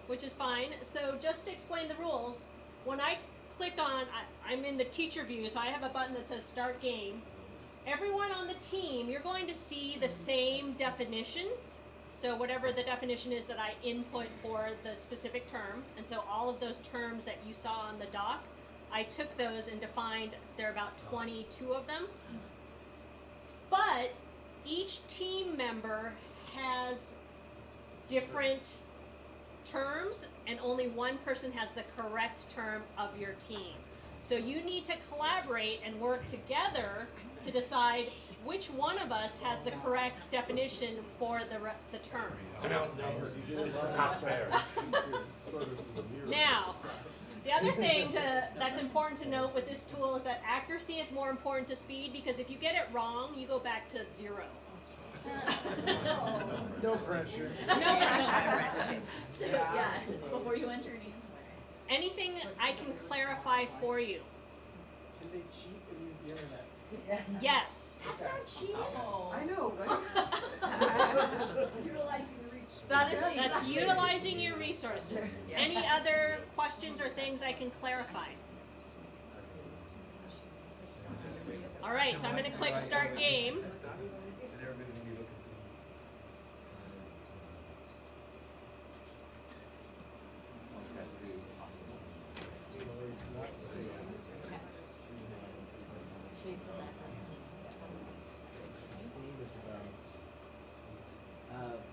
which is fine. So just to explain the rules, when I click on, I'm in the teacher view, so I have a button that says start game. Everyone on the team, you're going to see the same definition. So whatever the definition is that I input for the specific term. And so all of those terms that you saw on the doc, I took those and defined, there are about 22 of them. But each team member has different terms, and only one person has the correct term of your team. So you need to collaborate and work together to decide which one of us has the correct definition for the term. I'm outnumbered. This is not fair. Now, the other thing that's important to note with this tool is that accuracy is more important to speed, because if you get it wrong, you go back to 0. No pressure. No pressure. Yeah, before you enter any. Anything I can clarify for you. Can they cheat and use the internet? Yes. That's not cheating. I know, right? Utilizing the resources. That's utilizing your resources. Any other questions or things I can clarify? All right, so I'm going to click Start Game.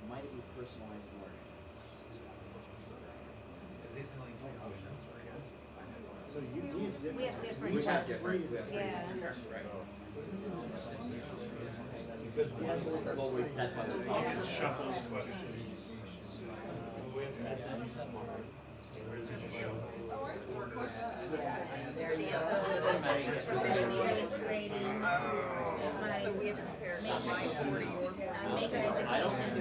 Might be personalized learning. So you need different. We have different. We have different. Yeah. Because we have those. Well, that's why we call it. Shuffles questions. We have to add that. Or is it just shuffle? There it is. So we have to compare my 40 or I don't think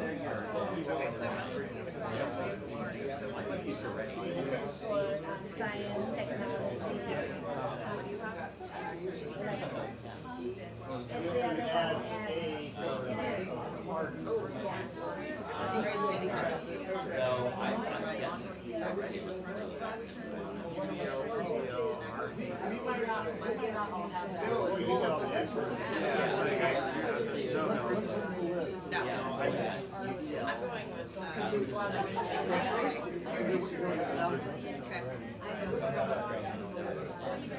Science, technology.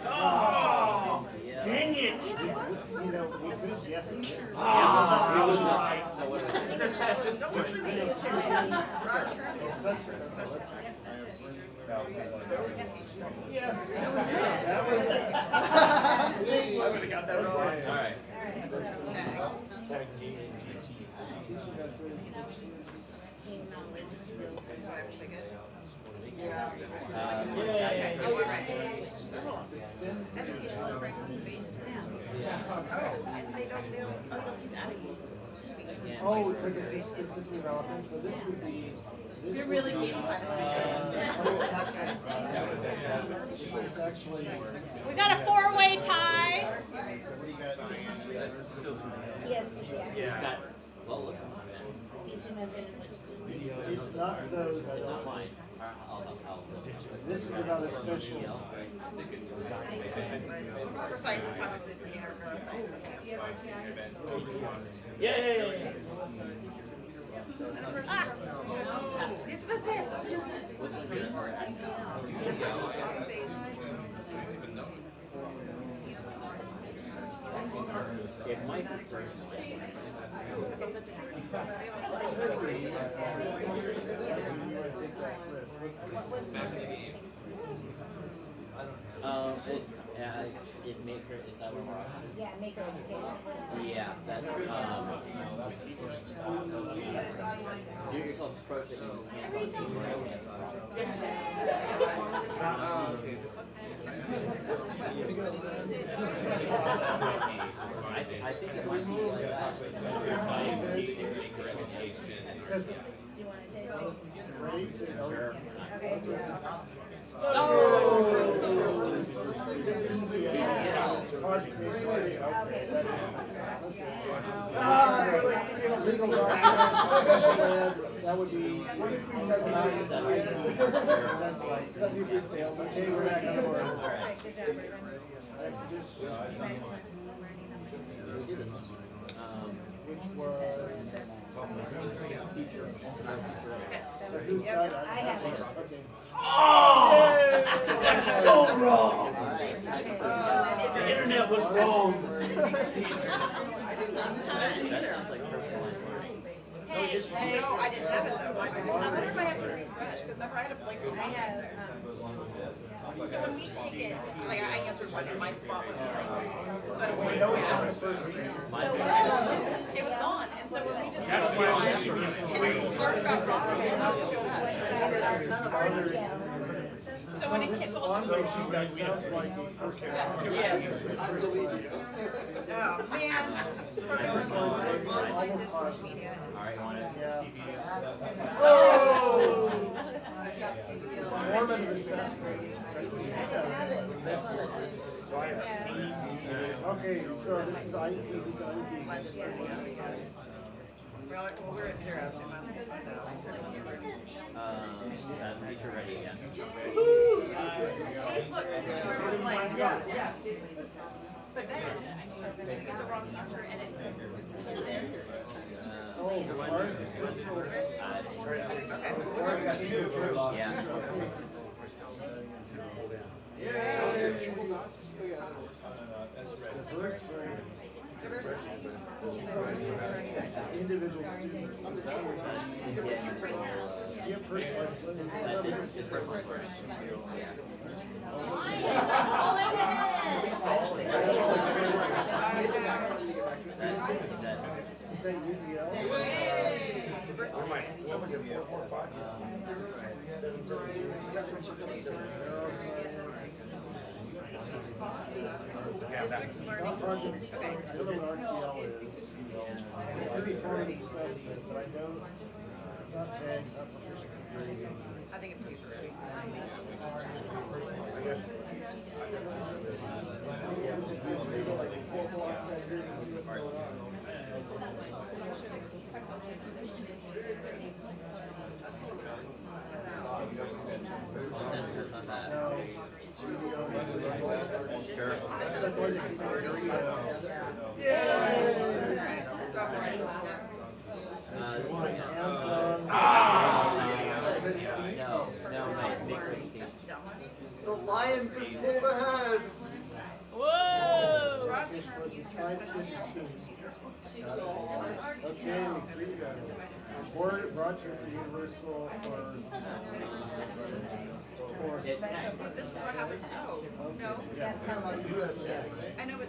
Oh, dang it! Yes, that was it. I would have got that wrong. All right. Tag T and GT. Oh, because it's specifically relevant, so this would be. You're really game It's actually. We got a 4-way tie. Yes, Yeah. Well, look, It's not those, I it's not don't mine. think. I'll This is about a special. For science and cognitive behavior neuroscience. Yay! It's the same. It might be first. It maker, is that what we're on? yeah, make her education. Yeah, that's, do it yourself approach it and hands-on teamwork. I think it might be like that. Do you want to take it? Sure. Okay. Legal special ed, that would be. That'd be a big fail. Okay, we're back on the board. All right, good job, Which was. Whose Yep, side? I have it. Okay. Oh! That's so wrong! Okay. The internet was wrong. Hey, no, I didn't have it though. I wonder if I have to refresh, because remember I had a blank spot. I have, So when we take it, like I answered one in my spot was but a blank it was gone, and so when we just That's why I wish you would have and it starts back wrong, and then it showed up. So when it told us to Sounds like a person. oh man, online discourse media. Oh! Formative assessment. Okay, so this is IEP. Well, we're at 0, so it must be find out. Teacher ready again. See, look, remember blank. Yes. But then, I get the wrong answer and it. Individual students. Yeah, Is that UEL? District learning Not hard to goals. explain. I don't know what RTL is. Maybe formative assessment, but I don't, not tag, not proficiency grading. I think it's user group. Maybe like 4 blocks that grid and see what's going on. The Lions have pulled ahead. Whoa! Broad term use for special procedures. Okay, here we go. Broad term universal for. This is what happened. Oh, no. I know, but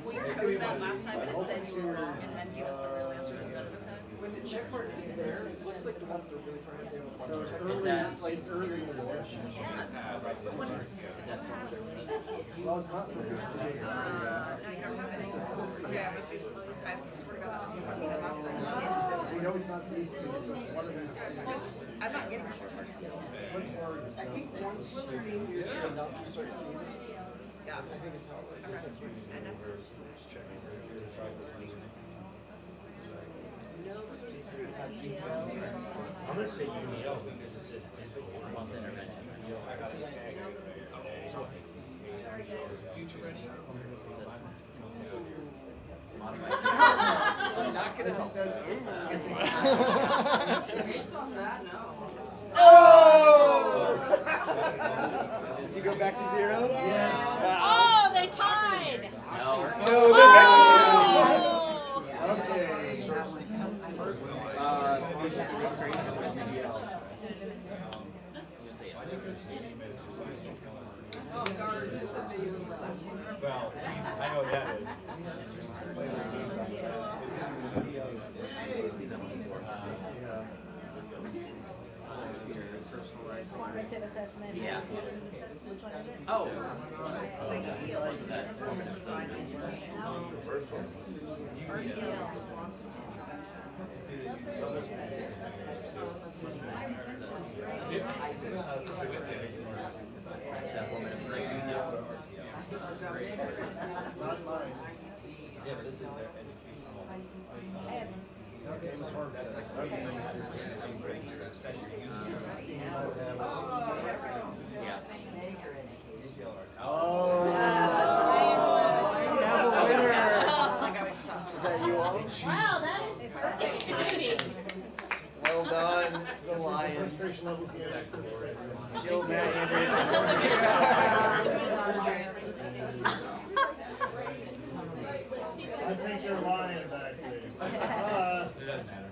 we chose that last time and it said you were wrong and then gave us the real answer instead of that. When the check mark is there, it looks like the ones that are really trying to stay on the So check early, mark. it's like early in the definition. Well, it's not proficiency. No, you don't have it. Okay, I swear to God, that was the one we had last time. We know it's not these two, so it's one of these two. I'm not getting the check mark. What's more? I think once you're good enough, you start seeing it. Yeah. I think it's how it works. That's what you see. No, because there's a period of time. I'm gonna say UEL because it says digital Month intervention. Future ready. I'm not gonna help. Based on that, no. Oh! Did you go back to 0? Yes. Oh, they tied! No, they're back to 0. Okay. Well, I know that is. Formative assessment. Yeah. Which one is it? Oh. So you feel like that's design education. RTL responsive to That formative grading. Yeah, but this is their educational. It was hard. Oh, we have a winner. Is that you all? Wow, that is perfect timing. Well done to the Lions. Jill, Matt, I think they're lying back there. It doesn't matter.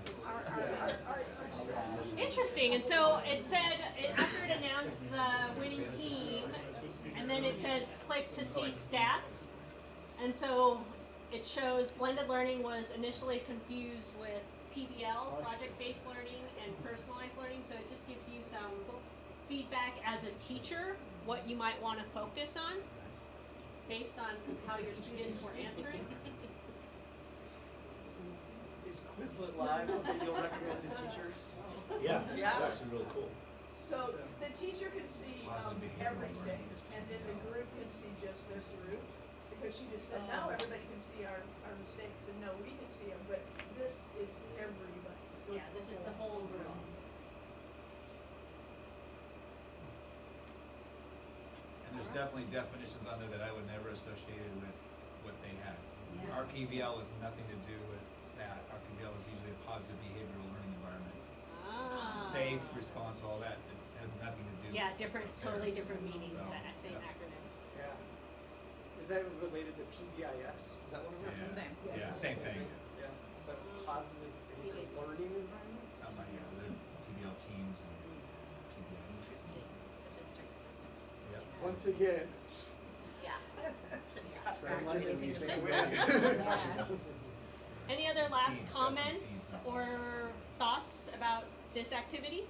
Interesting, and so it said, after it announced the winning team, and then it says click to see stats. And so it shows blended learning was initially confused with PBL, project-based learning, and personalized learning. So it just gives you some feedback as a teacher, what you might want to focus on based on how your students were answering. Is Quizlet Live something you'll recommend to teachers? Yeah, Yeah. it's actually really cool. So the teacher can see everything, and then the group can see just their group. Because she just said, no, everybody can see our mistakes, and no, we can see them, but this is everybody. So Yeah, this is the whole group. And there's definitely definitions on there that I would never associate with what they had. Our PBL has nothing to do with that. Our PBL is usually a positive behavioral learning environment. Ah. Safe, responsible, all that. It has nothing to do with Yeah, different, totally different meaning, So, that same yeah. acronym. Yeah. Is that related to PBIS? Is that one of them? Same. Yeah, same thing. Yeah. But positive behavior learning environment? Something like that. The PBL teams and PBIs. Yep. Once again. Yeah. Any other last Steve, comments Steve. or thoughts about this activity?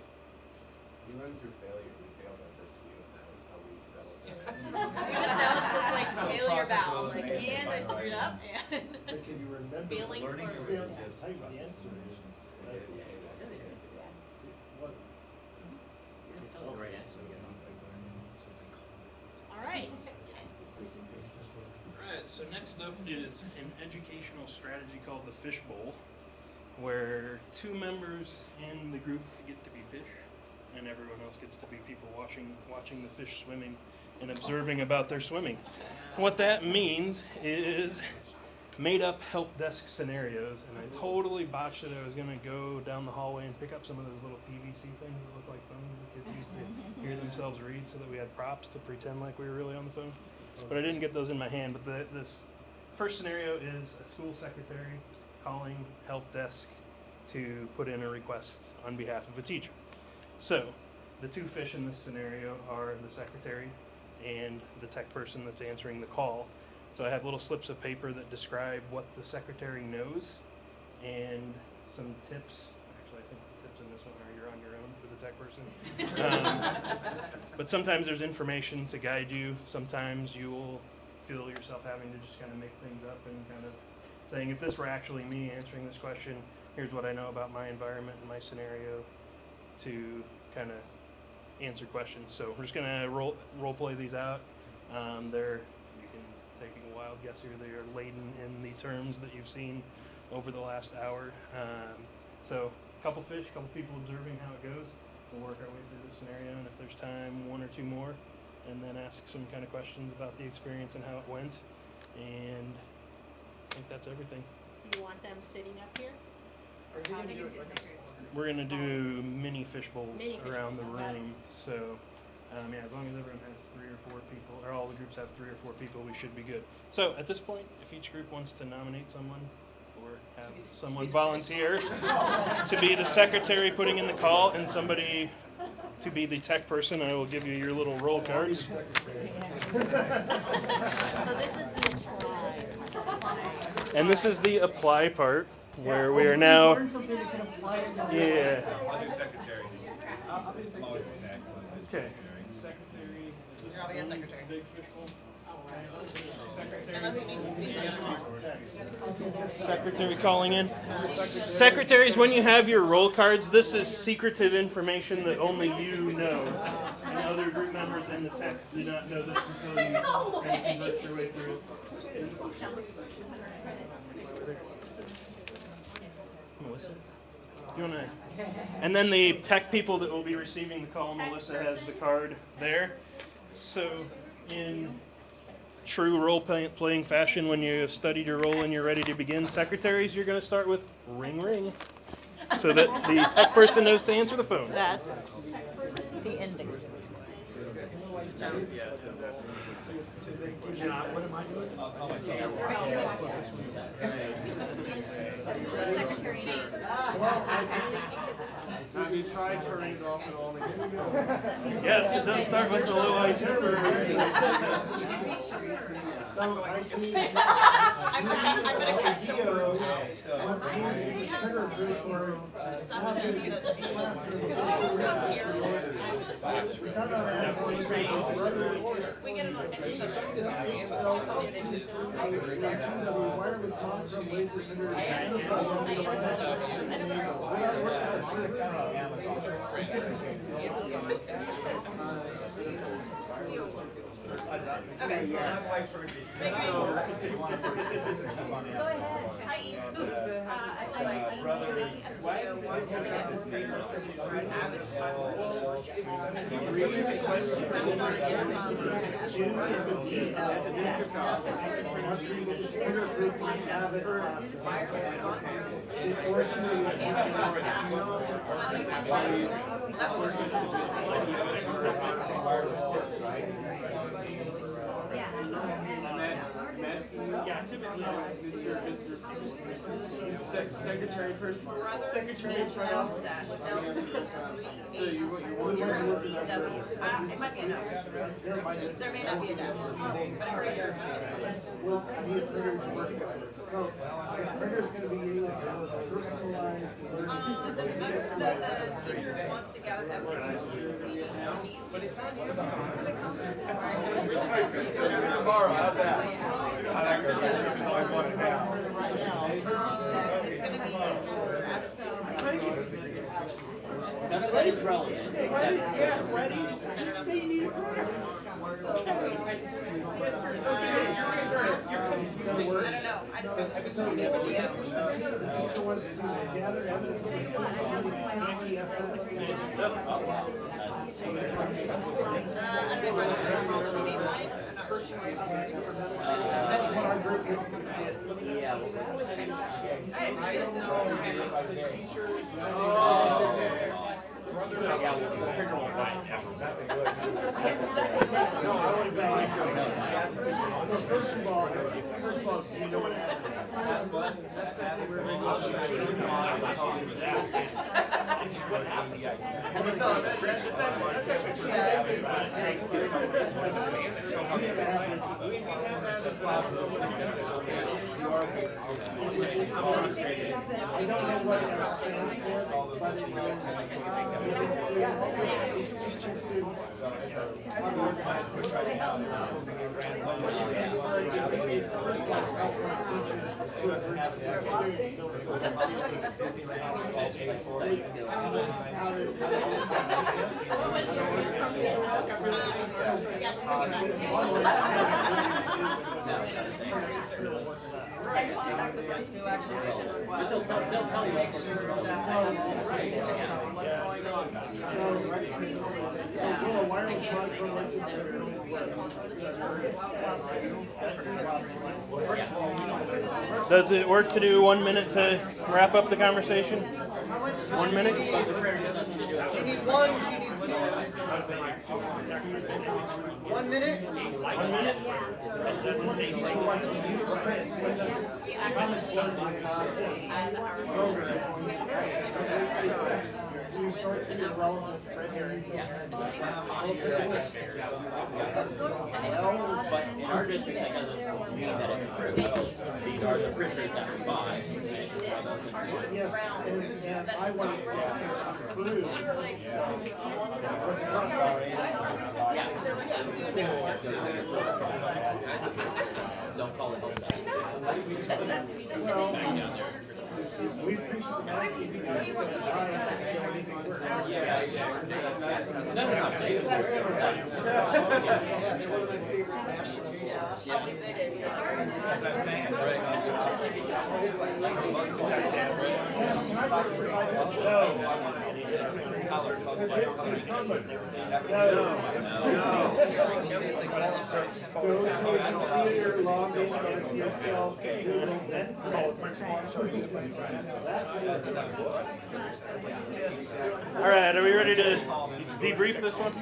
We learned through failure. We failed our first few, and that was how we developed He was down to this like failure valve, like, and I screwed up, and But can you remember the failing learning forward. curve is just type the answer is. What? Tell the right answer. All right. Alright, so next up is an educational strategy called the Fishbowl, where 2 members in the group get to be fish, and everyone else gets to be people watching the fish swimming and observing about their swimming. What that means is made up help desk scenarios, and I totally botched it. I was gonna go down the hallway and pick up some of those little PVC things that look like phones the kids used to hear themselves read, so that we had props to pretend like we were really on the phone. But I didn't get those in my hand. But this first scenario is a school secretary calling help desk to put in a request on behalf of a teacher. So the 2 fish in this scenario are the secretary and the tech person that's answering the call. So I have little slips of paper that describe what the secretary knows and some tips. Actually, I think the tips in this one are you're on your own for the tech person. But sometimes there's information to guide you. Sometimes you will feel yourself having to just kind of make things up and kind of saying, if this were actually me answering this question, here's what I know about my environment and my scenario, to kind of answer questions. So we're just gonna role play these out. You can take a wild guess here. They are laden in the terms that you've seen over the last hour. So a couple fish, a couple people observing how it goes. We'll work our way through this scenario, and if there's time, 1 or 2 more, and then ask some kind of questions about the experience and how it went. And I think that's everything. Do you want them sitting up here? We're gonna do mini fish bowls Mini fish around the bowls, got it. room. So, yeah, as long as everyone has 3 or 4 people, or all the groups have 3 or 4 people, we should be good. So at this point, if each group wants to nominate someone or have someone volunteer to be the secretary putting in the call and somebody to be the tech person, I will give you your little roll cards. So this is the apply. And this is the apply part, where we are now. Yeah. I'll do secretary. I'll be Always tech, but Okay. secretary. Secretary. Is You're always a secretary. Big fishbowl. Unless we need to be together. Secretary calling in. Secretaries, when you have your roll cards, this is secretive information that only you know. And other group members and the tech do not know this until you kind of converse your way through it. Melissa? Do you want to? And then the tech people that will be receiving the call, Melissa has the card there. So in true role-playing fashion, when you have studied your role and you're ready to begin, secretaries, you're going to start with ring ring, so that the tech person knows to answer the phone. That's the ending. What am I doing? Have you tried turning it off and on again? Yes, it does start with the low IT word. So IT. I'm gonna get some words We get an Okay, yeah. Hi, I like Brother. Yeah, typically, secretary person. Secretary trial. So you want it might be a no. There may not be a no. Well, I need a printer to work with. So, the printer's gonna be used personalized learning. The notes that the teacher wants to gather evidence or But it's on Tomorrow, how's that? None of that is relevant, except. I don't know. I just got the video. Teacher wants to gather evidence of that's what our group did. Yeah. First of all, do you know what happened? I don't know what that stands for, but it teaching students how to organize their it's first like helping teachers to Contact the person who actually made the request to make sure that I have all the details of what's going on. Does it work to do 1 minute to wrap up the conversation? 1 minute? Do you need one? Do you need two? 1 minute? 1 minute? But in our district, that doesn't mean that it's approved. These are the printers that we buy. Yes, and I want to approve. Don't call it health. We appreciate the math, you guys, but I can't show anything worse. It's one of my favorite national All right, are we ready to debrief this one?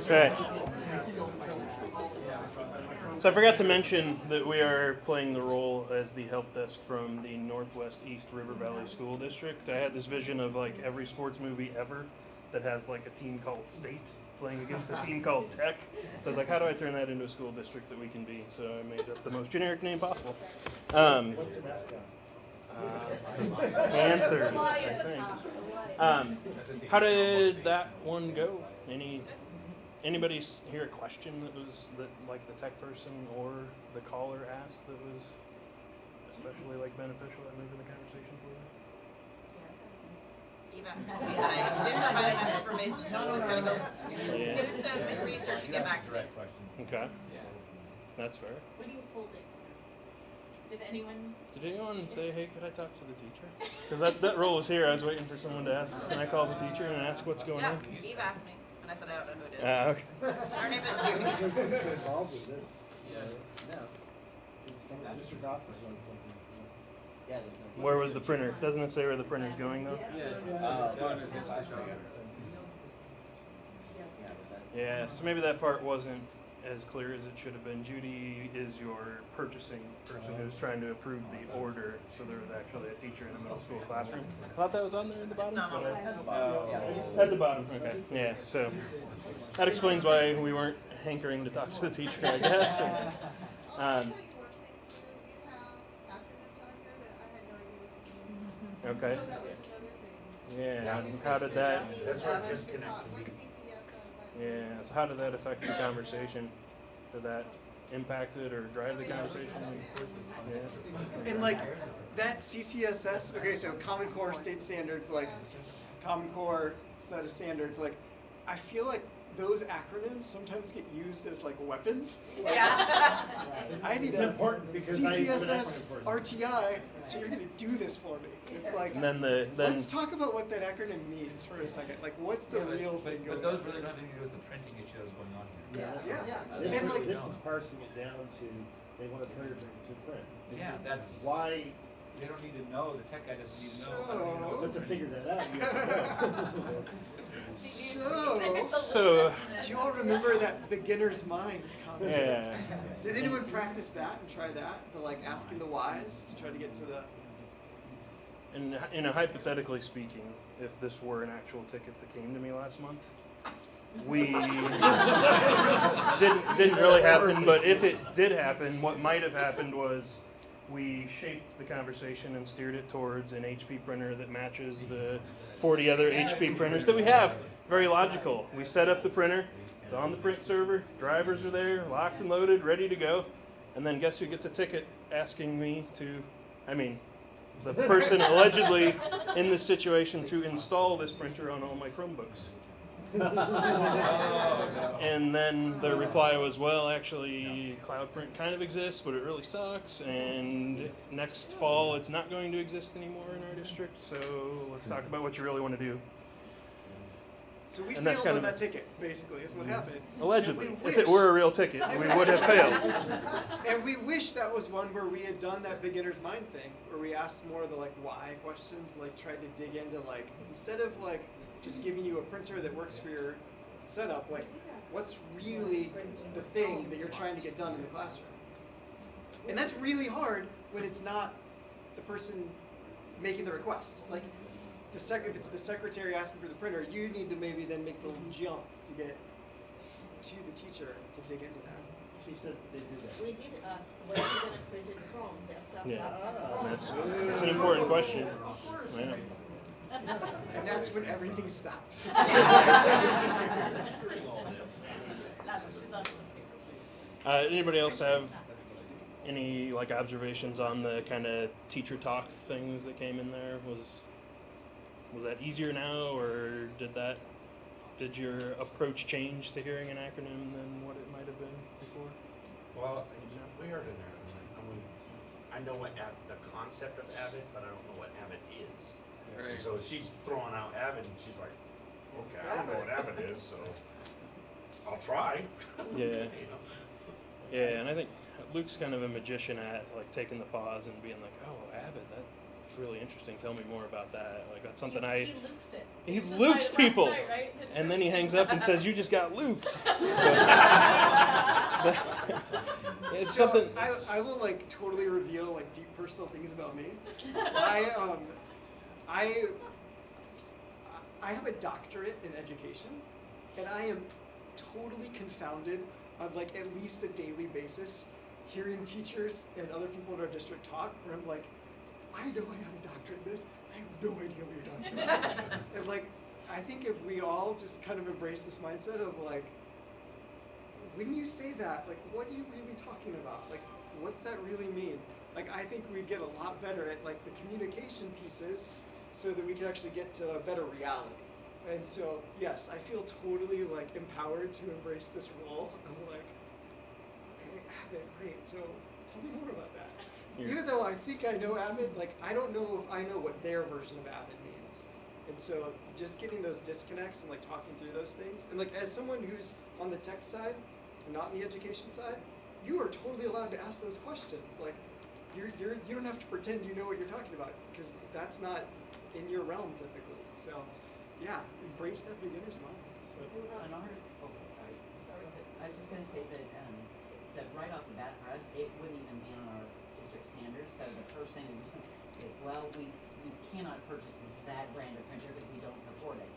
Okay. So I forgot to mention that we are playing the role as the help desk from the Northwest East River Valley School District. I had this vision of like every sports movie ever that has like a team called State playing against a team called Tech. So I was like, how do I turn that into a school district that we can be? So I made up the most generic name possible. What's the mascot? Panthers, I think. How did that one go? Anybody hear a question that like the tech person or the caller asked that was especially like beneficial at moving the conversation forward? Eva told me that I didn't provide enough information, so I was going to go do some research and get back to it. Okay. That's fair. What are you holding? Did anyone say, hey, could I talk to the teacher? Because that role was here. I was waiting for someone to ask, can I call the teacher and ask what's going on? Yeah, Eve asked me, and I said I don't know who it is. Okay. Her name is Judy. Involved with this. No. Some district office wants something. Yeah. Where was the printer? Doesn't it say where the printer's going though? Yeah, so maybe that part wasn't as clear as it should have been. Judy is your purchasing person who's trying to approve the order, so there was actually a teacher in a middle school classroom. I thought that was on there at the bottom. It's not on there. At the bottom, okay. Yeah, so that explains why we weren't hankering to talk to the teacher, I guess. Okay. So that was another thing. Yeah. How did that? That's where it disconnect can Like be. CCSS. Yeah. So how did that affect the conversation? Did that impact it or drive the conversation? Yeah. And like that CCSS, okay, so Common Core state standards, like Common Core set of standards, like I feel like those acronyms sometimes get used as like weapons. Like, Yeah. I need It's a important because I have an CCSS acronym for it. RTI, so you're gonna do this for me. It's like, And then let's talk about what that acronym means for a second. Like, what's the real thing But going those on? really don't have anything to do with the printing issue that was going on here. Yeah. This, And like, this is parsing it down to, they want a printer to print. Yeah, that's, Why, they don't need to know, the tech guy doesn't need to know. I don't need to know but to the figure printing. that out, you have to know. So. do you all remember that beginner's mind concept? Yeah. Did anyone practice that and try that? The like asking the whys to try to get to the. And hypothetically speaking, if this were an actual ticket that came to me last month, we didn't really happen. But if it did happen, what might have happened was we shaped the conversation and steered it towards an HP printer that matches the 40 other HP printers that we have. Very logical. We set up the printer. It's on the print server. Drivers are there, locked and loaded, ready to go. And then guess who gets a ticket asking me to, the person allegedly in this situation to install this printer on all my Chromebooks. And then the reply was, well, actually, Cloud Print kind of exists, but it really sucks. And next fall, it's not going to exist anymore in our district. So let's talk about what you really want to do. So we And that's failed kind on of- that ticket, basically, is what happened. Allegedly, And we if it wish- were a real ticket, we would have failed. And we wish that was one where we had done that beginner's mind thing, where we asked more of the like why questions, like tried to dig into like, instead of like just giving you a printer that works for your setup, like what's really the thing that you're trying to get done in the classroom? And that's really hard when it's not the person making the request. Like if it's the secretary asking for the printer, you need to maybe then make the jump to get to the teacher to dig into that. She said they do that. We did ask where you're gonna print it from, desktop, Yeah, laptop, that's an important question. Of course. Yeah. And that's when everything stops. Anybody else have any like observations on the kind of teacher talk things that came in there? Was that easier now, or did your approach change to hearing an acronym than what it might have been before? Well, we heard an acronym. I know the concept of ACPEnw, but I don't know what ACPEnw is. Right. So she's throwing out ACPEnw, and she's like, okay, I don't know what ACPEnw is, so I'll try. Yeah. You know? Yeah, and I think Luke's kind of a magician at like taking the pause and being like, "Oh, Abbott, that's really interesting. Tell me more about that." Like that's something He loops it. he Just loops like last people, night, right? and then he hangs up and says, "You just got looped." It's So something. I will like totally reveal like deep personal things about me. I have a doctorate in education, and I am totally confounded on like at least a daily basis hearing teachers and other people in our district talk where I'm like, I know I have a doctorate in this, I have no idea what you're talking about. And like, I think if we all just kind of embrace this mindset of like, when you say that, like, what are you really talking about? Like, what's that really mean? Like, I think we'd get a lot better at like the communication pieces so that we can actually get to a better reality. And so, yes, I feel totally like empowered to embrace this role of like, okay, Abbott, great. So tell me more about that. Yeah. Even though I think I know Abbott, like I don't know if I know what their version of Abbott means. And so just getting those disconnects and like talking through those things. And like as someone who's on the tech side, not in the education side, you are totally allowed to ask those questions. Like you don't have to pretend you know what you're talking about because that's not in your realm typically. So yeah, embrace that beginner's mind. So. On ours, sorry. I was just gonna say that right off the bat for us, it wouldn't even be on our district standards. So the first thing we do is, well, we cannot purchase that brand of printer because we don't support it.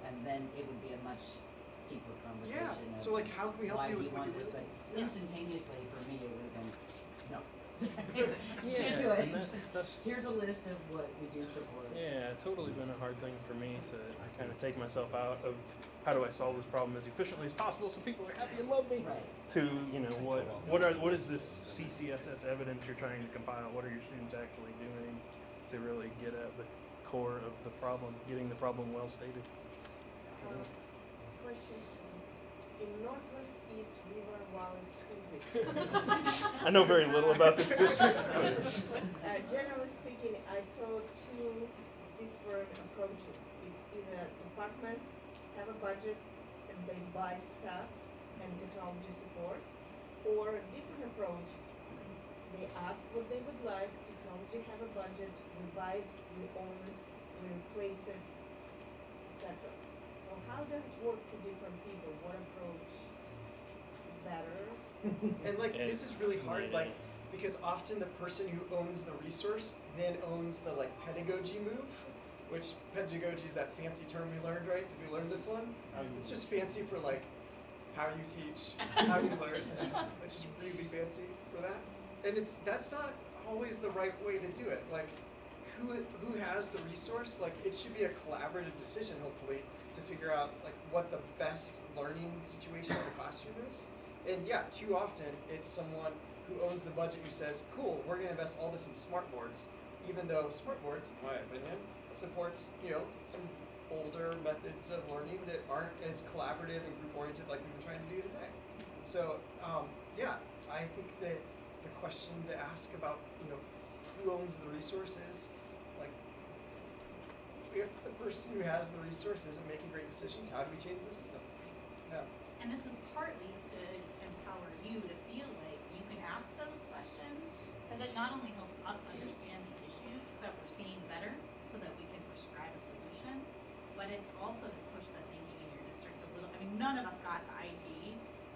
And then it would be a much deeper conversation. Yeah. So like, how can we help why you do with what want you this? really? But instantaneously for me, it would have been no. You can't do it. and that's Here's a list of what we do support. yeah, totally been a hard thing for me to kind of take myself out of how do I solve this problem as efficiently as possible so people are happy and love me. Right. To what is this CCSS evidence you're trying to compile? What are your students actually doing to really get at the core of the problem, getting the problem well stated? Question. In Northwest East River Valley School District. I know very little about this district. Generally speaking, I saw two different approaches. Either departments have a budget and they buy stuff and technology support, or a different approach. They ask what they would like, technology have a budget, we buy it, we own it, we replace it, etc. So how does it work for different people? What approach better? And like this is really hard, like because often the person who owns the resource then owns the like pedagogy move, which pedagogy is that fancy term we learned, right? Did we learn this one? It's just fancy for like how you teach, how you learn. It's just really fancy for that. And that's not always the right way to do it. Like who has the resource? Like it should be a collaborative decision, hopefully, to figure out like what the best learning situation in the classroom is. And yeah, too often it's someone who owns the budget who says, cool, we're gonna invest all this in smart boards, even though smart boards, in my opinion, supports, some older methods of learning that aren't as collaborative and group oriented like we've been trying to do today. So yeah, I think that the question to ask about, who owns the resources, like if the person who has the resources isn't making great decisions, how do we change the system? Yeah. And this is partly to empower you to feel like you can ask those questions, because it not only helps us understand the issues that we're seeing better so that we can prescribe a solution, but it's also to push the thinking in your district a little. I mean, none of us got to IT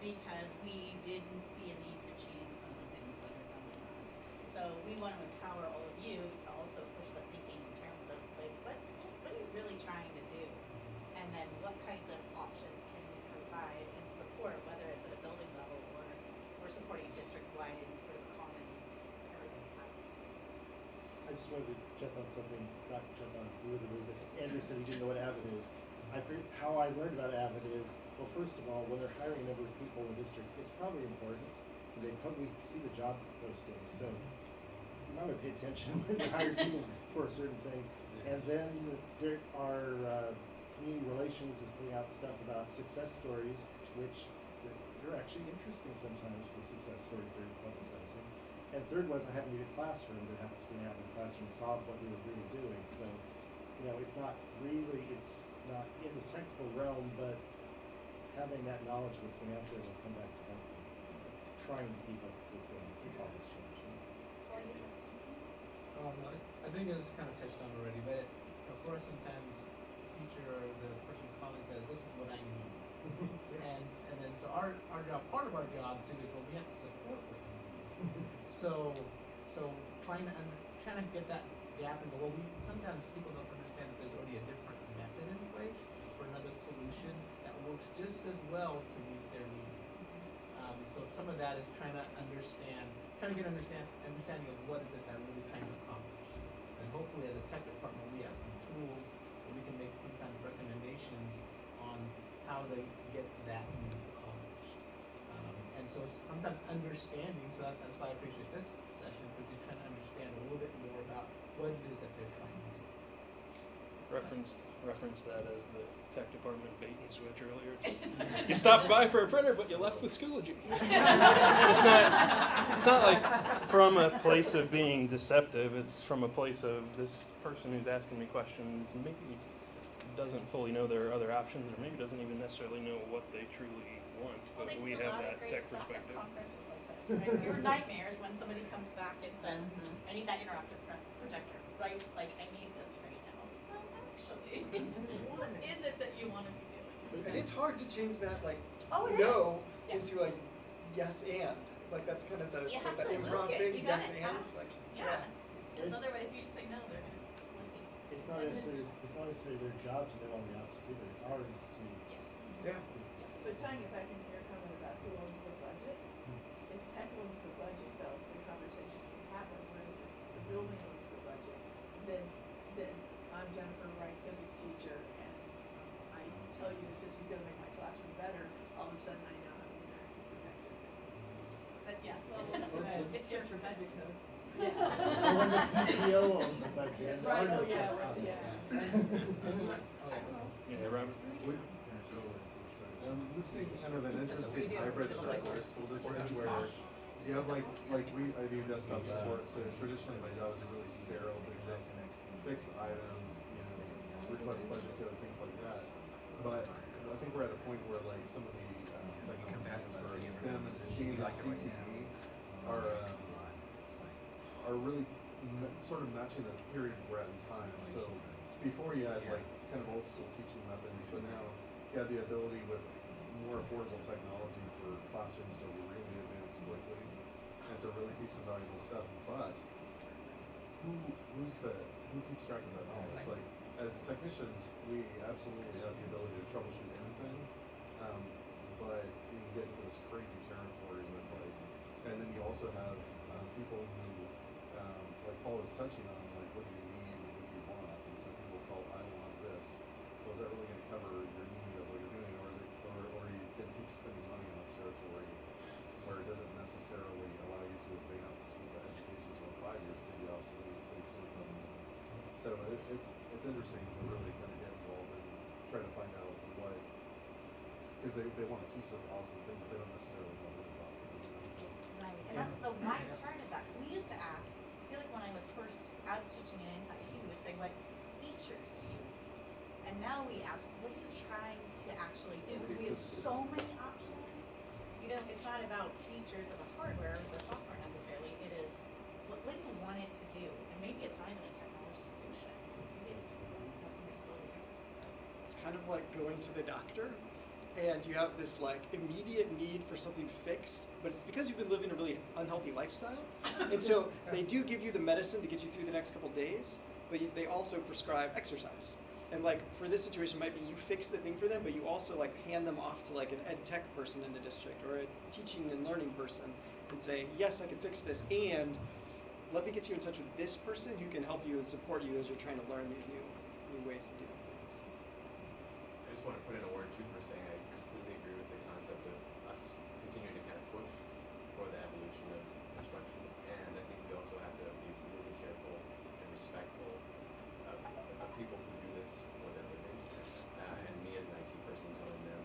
because we didn't see a need to change some of the things that are going on. So we want to empower all of you to also push the thinking in terms of like, what are you really trying to do? And then what kinds of options can we provide and support, whether it's at a building level or we're supporting district-wide in sort of common everything classes. I just wanted to jump on something, not jump on literally, but Andrew said he didn't know what AVID is. How I learned about AVID is, well, first of all, when they're hiring a number of people in the district, it's probably important. They probably see the job postings, so you might want to pay attention when you hire people for a certain thing. And then there are community relations is putting out stuff about success stories, which they're actually interesting sometimes, the success stories they're publicizing. And third was I happened to get a classroom that happens to be out in the classroom saw what we were really doing. So, it's not in the technical realm, but having that knowledge of what's going out there will come back to help you. Trying to keep up with it's always changing. I think it was kind of touched on already, but of course sometimes the teacher or the person calling says, this is what I need. and then so our job, part of our job too is, well, we have to support what you need. So trying to get that gap and go, well, sometimes people don't understand that there's already a different method in place for another solution that works just as well to meet their need. So some of that is trying to get understanding of what is it that we're really trying to accomplish. And hopefully as a tech department we have some tools that we can make some kind of recommendations on how to get that need accomplished. And so sometimes understanding, so that's why I appreciate this session, because you're trying to understand a little bit more about what it is that they're trying to do. Referenced that as the tech department bait and switch earlier. You stopped by for a printer, but you left with Schoology. It's not like from a place of being deceptive. It's from a place of this person who's asking me questions maybe doesn't fully know there are other options, or maybe doesn't even necessarily know what they truly want. Well, But they we see a have lot that of great tech stuff at perspective. conferences like this, right? Your nightmares when somebody comes back and says, I need that interactive projector, right? Like, I need this right now. Well, actually, what is it that you want to be doing? And it's hard to change that into a yes and. Like that's kind of the improv thing, yes and. Like, yeah. Because otherwise if you say no, they're going to It's not necessarily their job to know all the options either. It's ours to. Yeah. So tying it back into your comment about who owns the budget, if tech owns the budget though, the conversation can I'm Jennifer Wright, physics teacher, and I tell you that this is going to make my classroom better, all of a sudden I know how to interact with protective things. But yeah, well, it's here for magic code. Yeah. Or when the PTO owns the budget. Right, oh yeah, right, yeah. Yeah, Robert. We've seen kind of an interesting hybrid structure in school district where you have like we I do desktop support, so traditionally my job is really sterile to just fix items, you know, request budget code, things like that. But I think we're at a point where like some of the technologies for STEM and machine and CTE are really sort of matching the period we're at in time. So before you had like kind of old school teaching methods, but now you have the ability with more affordable technology for classrooms to really advance quickly and to really teach some valuable stuff. But who keeps track of that knowledge? Like as technicians, we absolutely have the ability to troubleshoot anything, but you can get into this crazy territory with like, and then you also have people who, like Paul was touching on, like what do you need and what do you want? And some people call I want this. Well, is that really going to cover your need of what you're doing, or is it, or are you going to keep spending money on this territory where it doesn't necessarily allow you to advance with the education to 5 years to be obsolete, so it's interesting to really kind of get involved and try to find out what, because they want to teach this awesome thing, but they don't necessarily know what it's awesome. So. Right, and that's the why part of that. So we used to ask, I feel like when I was first out teaching in Untitled, we would say, what features do you need? And now we ask, what are you trying to actually do? Because we have so many options. You know, it's not about features of the hardware or the software necessarily. It is, what do you want it to do? And maybe it's not even a technology solution. Maybe it's something totally different. It's kind of like going to the doctor and you have this like immediate need for something fixed, but it's because you've been living a really unhealthy lifestyle. And so they do give you the medicine to get you through the next couple days, but they also prescribe exercise. And like for this situation might be you fix the thing for them, but you also like hand them off to like an ed tech person in the district or a teaching and learning person and say, yes, I can fix this, and let me get you in touch with this person who can help you and support you as you're trying to learn these new ways of doing things. I just want to put in a word too for saying I completely agree with the concept of us continuing to kind of push for the evolution of instruction, and I think we also have to be really careful and respectful of people who do this for their living, and me as an IT person telling them,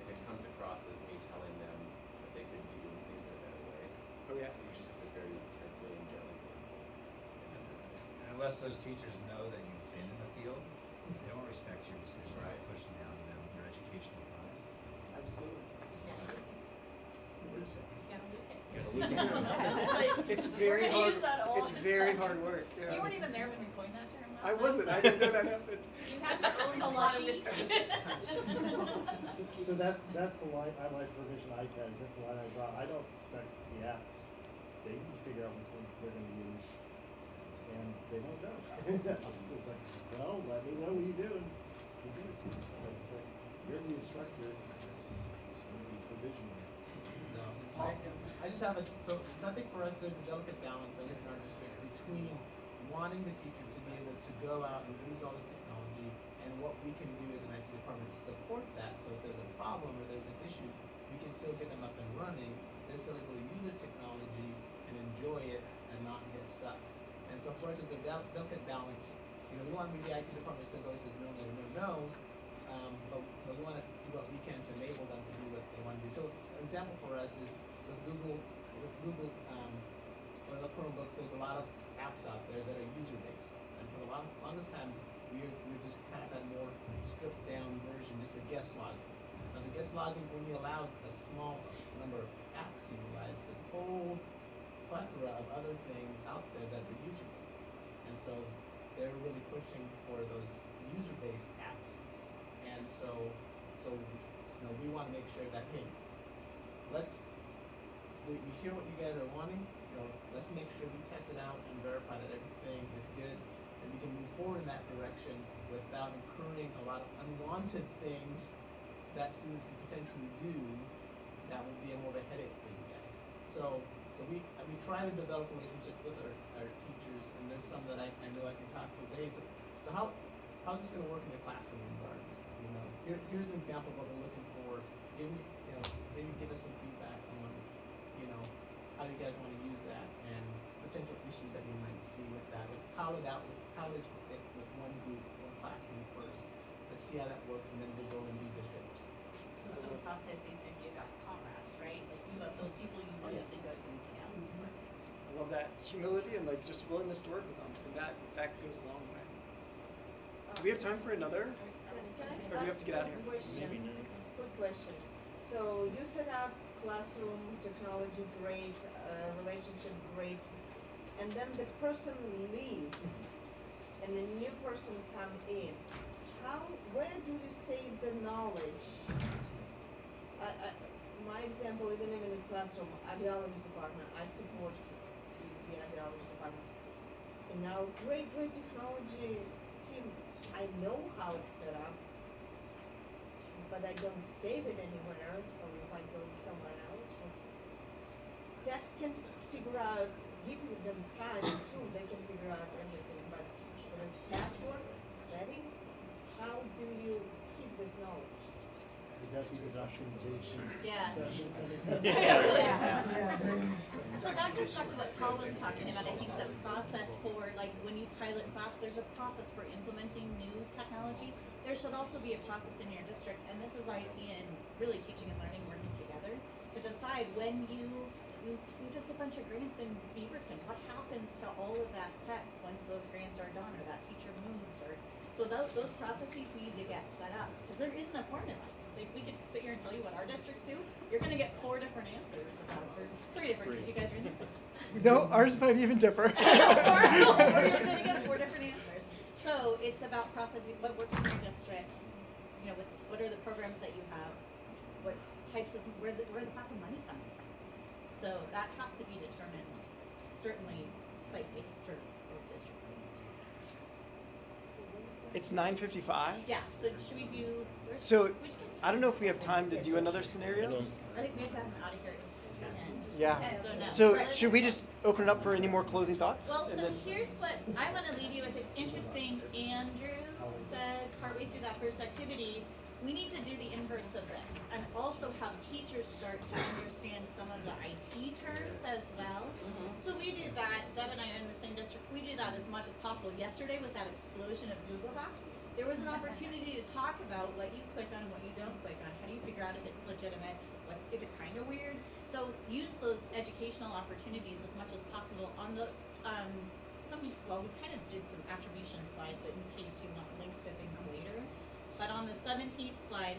if it comes across as me telling them that they could be doing things in a better way, oh yeah, you just have to very carefully and gently. And unless those teachers know that you've been in the field, they don't respect your decision by pushing down on them your educational thoughts. Absolutely. Yeah. It's very hard. It's very hard work. Yeah. You weren't even there when we coined that term last I wasn't. I didn't know that happened. You had to earn a lot of this. So that's the line I like for Vision iPads. That's the line I draw. I don't expect the apps. They need to figure out which ones they're going to use, and they don't know. It's like, well, let me know what you're doing. You do. So it's like you're the instructor. You're the provisioner. No, I just have so I think for us there's a delicate balance, at least in our district, between wanting the teachers to be able to go out and use all this technology and what we can do as an IT department to support that. So if there's a problem or there's an issue, we can still get them up and running. They're still able to use the technology and enjoy it and not get stuck. And so for us, it's a delicate balance. You know, we want to be the IT department that always says no, no, no, no. But we want to do what we can to enable them to do what they want to do. So an example for us is with Google or the Chromebooks, there's a lot of apps out there that are user-based. And for the longest time, we've just kind of had more stripped down version, just a guest login. Now the guest login only allows a small number of apps to utilize this whole plethora of other things out there that are user-based. And so they're really pushing for those user-based apps. And so you know, we want to make sure that, hey, we hear what you guys are wanting, you know, let's make sure we test it out and verify that everything is good, and we can move forward in that direction without incurring a lot of unwanted things that students can potentially do that will be more of a headache for you guys. So we try to develop relationships with our teachers, and there's some that I know I can talk to and say, hey, so how's this gonna work in the classroom environment? You know, here's an example of what we're looking for. Give me, you know, maybe give us some feedback on, you know, how you guys want to use that and potential issues that you might see with that. Let's pilot it with one group, one classroom first. Let's see how that works, and then we'll go and redistrict. So some processes, if you got comrades, right? Like you have those people you know that go to ELLs. I love that humility and like just willingness to work with them, and that goes a long way. Do we have time for another? Or do we have to get out of here? Maybe not. Quick question. So you set up classroom, technology, great, relationship, great, and then the person leaves, and a new person come in. Where do you save the knowledge? My example isn't even in classroom, ideology department. I support the ideology department. And now great technology team. I know how it's set up, but I don't save it anywhere. So if I go somewhere else, that can figure out, give them time too, they can figure out everything. But with passwords, settings, how do you keep this knowledge? Would that be the documentation? Yeah. Session? So that goes back to what Paul was talking about. I think the process for, like, when you pilot class, there's a process for implementing new technology. There should also be a process in your district, and this is IT and really teaching and learning working together to decide when you took a bunch of grants in Beaverton, what happens to all of that tech once those grants are done or that teacher moves, or so those processes need to get set up because there isn't a formula. Like we could sit here and tell you what our districts do. You're going to get 4 different answers about, or 3 different because you guys are in this. No, ours might even differ. or you're going to get 4 different answers. So it's about processing what works in your district. You know, what are the programs that you have? What types of where the pots of money coming from? So that has to be determined. Certainly, site-based or district-based. It's 9:55. Yeah. So should we do? So I don't know if we have time to do another scenario. I think we have to have an out of here at 10. Yeah. So no. So should we just open it up for any more closing thoughts? Well, and so then... here's what I want to leave you with. It's interesting. Andrew said partway through that first activity, we need to do the inverse of this and also have teachers start to understand some of the IT terms as well. So we do that. Deb and I are in the same district. We do that as much as possible. Yesterday with that explosion of Google Docs, there was an opportunity to talk about what you click on and what you don't click on. How do you figure out if it's legitimate, if it's kind of weird? So use those educational opportunities as much as possible on the we kind of did some attribution slides in case you want links to things later. But on the 17th slide,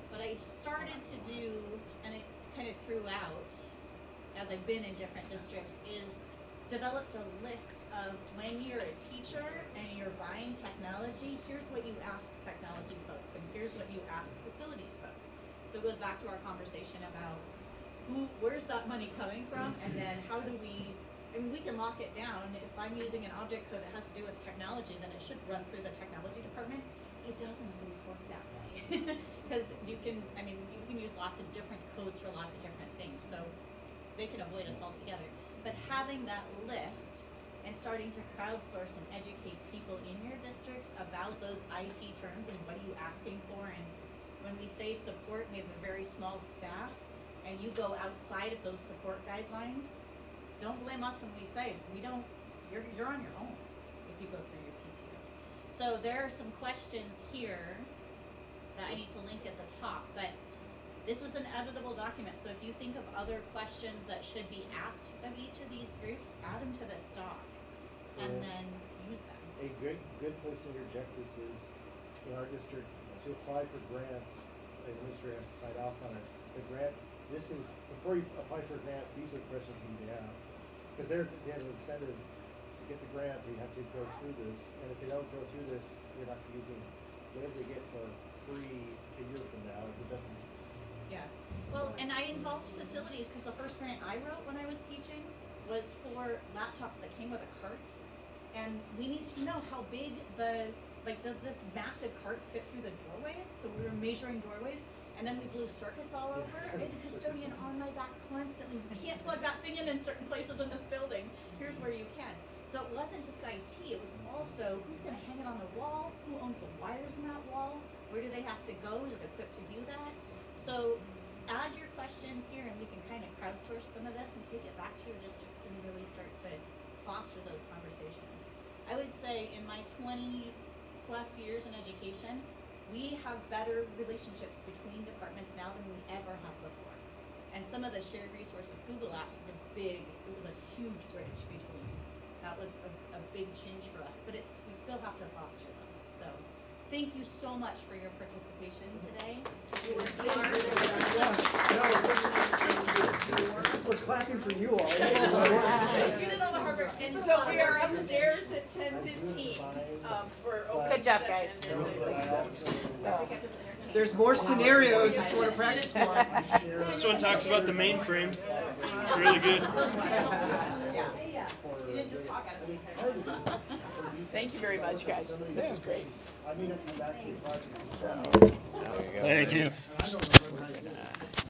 what I started to do, and it kind of threw out as I've been in different districts, is developed a list of when you're a teacher and you're buying technology, here's what you ask technology folks, and here's what you ask facilities folks. So it goes back to our conversation about where's that money coming from, and then how do we, we can lock it down. If I'm using an object code that has to do with technology, then it should run through the technology department. It doesn't always work that way. Because you can use lots of different codes for lots of different things. So they can avoid us altogether. But having that list and starting to crowdsource and educate people in your districts about those IT terms and what are you asking for. And when we say support, we have a very small staff, and you go outside of those support guidelines, don't blame us when we say you're on your own if you go through your PTOs. So there are some questions here that I need to link at the top, but this is an editable document, so if you think of other questions that should be asked of each of these groups, add them to this doc, and then use them. A good place to interject this is, in our district, to apply for grants, the administrator has to sign off on it. The grant, before you apply for a grant, these are questions you need to have. Because they have an incentive to get the grant, they have to go through this, and if they don't go through this, they're not using whatever they get for free a year from now, if it doesn't. Yeah. Well, and I involved facilities because the first grant I wrote when I was teaching was for laptops that came with a cart. And we needed to know how big does this massive cart fit through the doorways? So we were measuring doorways, and then we blew circuits all over. And the custodian on my back constantly, you can't plug that thing in certain places in this building. Here's where you can. So it wasn't just IT, it was also who's gonna hang it on the wall, who owns the wires in that wall, where do they have to go to equip to do that? So add your questions here and we can kind of crowdsource some of this and take it back to your districts and really start to foster those conversations. I would say in my 20 plus years in education, we have better relationships between departments now than we ever have before. And some of the shared resources, Google Apps was it was a huge bridge between. That was a big change for us, but we still have to foster them. So thank you so much for your participation today. You worked hard. We're clapping for you all. You did all the hard work. And so we are upstairs at 10:15 for open session. There's more scenarios if you want to practice more. This one talks about the mainframe. It's really good. Thank you very much, guys. This was great. Thank you.